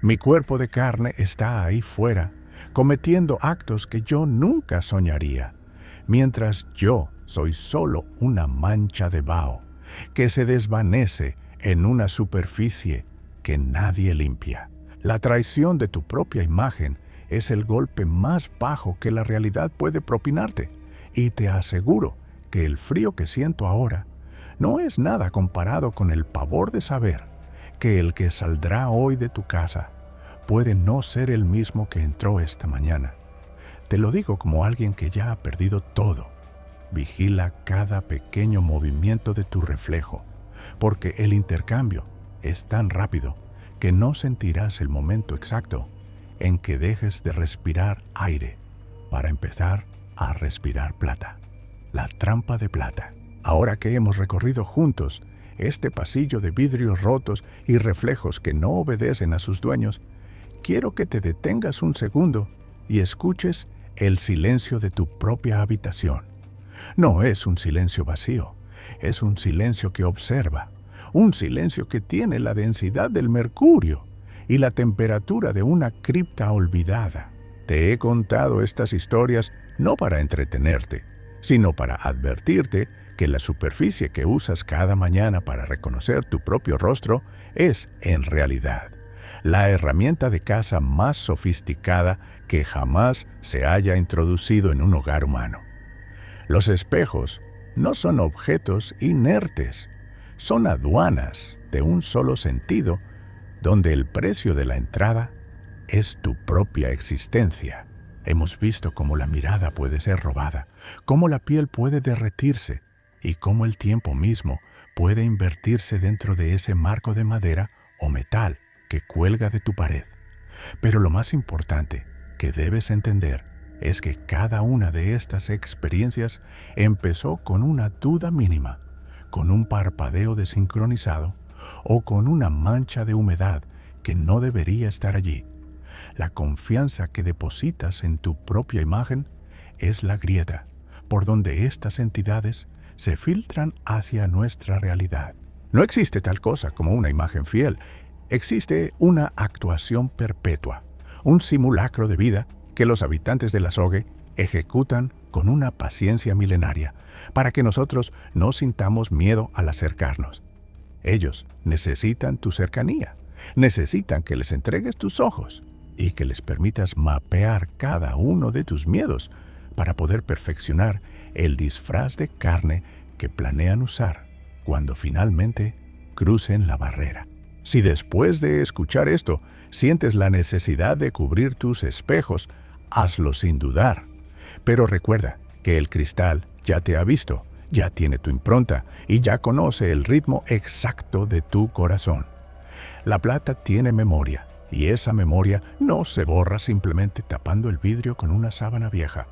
A: Mi cuerpo de carne está ahí fuera, cometiendo actos que yo nunca soñaría, mientras yo soy solo una mancha de vaho que se desvanece en una superficie que nadie limpia. La traición de tu propia imagen es el golpe más bajo que la realidad puede propinarte, y te aseguro que el frío que siento ahora no es nada comparado con el pavor de saber que el que saldrá hoy de tu casa puede no ser el mismo que entró esta mañana. Te lo digo como alguien que ya ha perdido todo. Vigila cada pequeño movimiento de tu reflejo, porque el intercambio es tan rápido que no sentirás el momento exacto en que dejes de respirar aire para empezar a respirar plata. La trampa de plata. Ahora que hemos recorrido juntos este pasillo de vidrios rotos y reflejos que no obedecen a sus dueños, quiero que te detengas un segundo y escuches el silencio de tu propia habitación. No es un silencio vacío, es un silencio que observa, un silencio que tiene la densidad del mercurio y la temperatura de una cripta olvidada. Te he contado estas historias no para entretenerte, sino para advertirte que la superficie que usas cada mañana para reconocer tu propio rostro es, en realidad, la herramienta de caza más sofisticada que jamás se haya introducido en un hogar humano. Los espejos no son objetos inertes, son aduanas de un solo sentido, donde el precio de la entrada es tu propia existencia. Hemos visto cómo la mirada puede ser robada, cómo la piel puede derretirse y cómo el tiempo mismo puede invertirse dentro de ese marco de madera o metal que cuelga de tu pared. Pero lo más importante que debes entender es que cada una de estas experiencias empezó con una duda mínima, con un parpadeo desincronizado o con una mancha de humedad que no debería estar allí. La confianza que depositas en tu propia imagen es la grieta por donde estas entidades se filtran hacia nuestra realidad. No existe tal cosa como una imagen fiel. Existe una actuación perpetua, un simulacro de vida que los habitantes del azogue ejecutan con una paciencia milenaria para que nosotros no sintamos miedo al acercarnos. Ellos necesitan tu cercanía, necesitan que les entregues tus ojos y que les permitas mapear cada uno de tus miedos para poder perfeccionar el disfraz de carne que planean usar cuando finalmente crucen la barrera. Si después de escuchar esto sientes la necesidad de cubrir tus espejos, hazlo sin dudar. Pero recuerda que el cristal ya te ha visto, ya tiene tu impronta y ya conoce el ritmo exacto de tu corazón. La plata tiene memoria y esa memoria no se borra simplemente tapando el vidrio con una sábana vieja.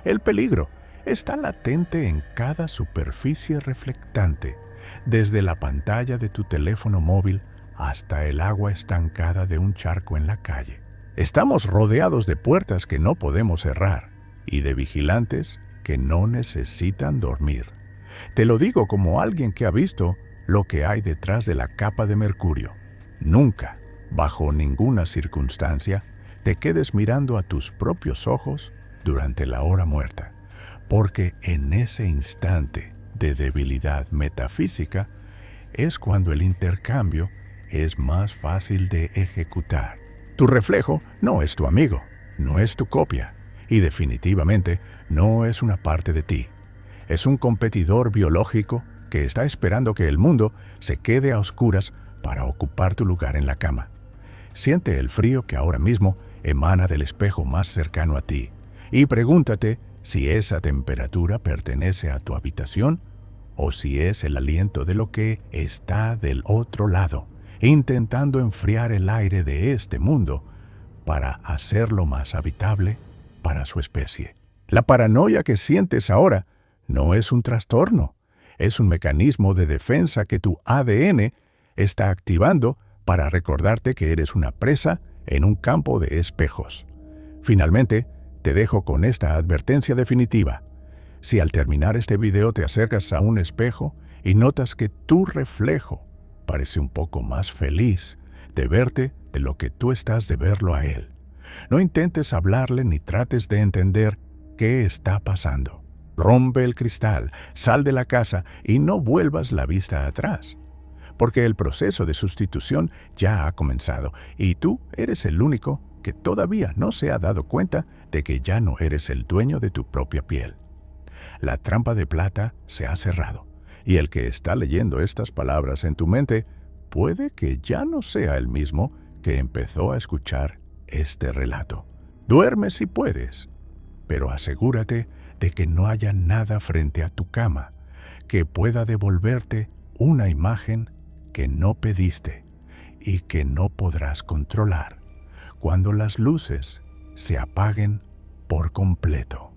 A: El peligro está latente en cada superficie reflectante, desde la pantalla de tu teléfono móvil hasta el agua estancada de un charco en la calle. Estamos rodeados de puertas que no podemos cerrar y de vigilantes que no necesitan dormir. Te lo digo como alguien que ha visto lo que hay detrás de la capa de mercurio. Nunca, bajo ninguna circunstancia, te quedes mirando a tus propios ojos durante la hora muerta, porque en ese instante de debilidad metafísica es cuando el intercambio es más fácil de ejecutar. Tu reflejo no es tu amigo, no es tu copia y definitivamente no es una parte de ti. Es un competidor biológico que está esperando que el mundo se quede a oscuras para ocupar tu lugar en la cama. Siente el frío que ahora mismo emana del espejo más cercano a ti y pregúntate si esa temperatura pertenece a tu habitación o si es el aliento de lo que está del otro lado, intentando enfriar el aire de este mundo para hacerlo más habitable para su especie. La paranoia que sientes ahora no es un trastorno, es un mecanismo de defensa que tu ADN está activando para recordarte que eres una presa en un campo de espejos. Finalmente, te dejo con esta advertencia definitiva. Si al terminar este video te acercas a un espejo y notas que tu reflejo parece un poco más feliz de verte de lo que tú estás de verlo a él, no intentes hablarle ni trates de entender qué está pasando. Rompe el cristal, sal de la casa y no vuelvas la vista atrás, porque el proceso de sustitución ya ha comenzado y tú eres el único que todavía no se ha dado cuenta de que ya no eres el dueño de tu propia piel. La trampa de plata se ha cerrado y el que está leyendo estas palabras en tu mente puede que ya no sea el mismo que empezó a escuchar este relato. Duerme si puedes, pero asegúrate de que no haya nada frente a tu cama que pueda devolverte una imagen que no pediste y que no podrás controlar cuando las luces se apaguen por completo.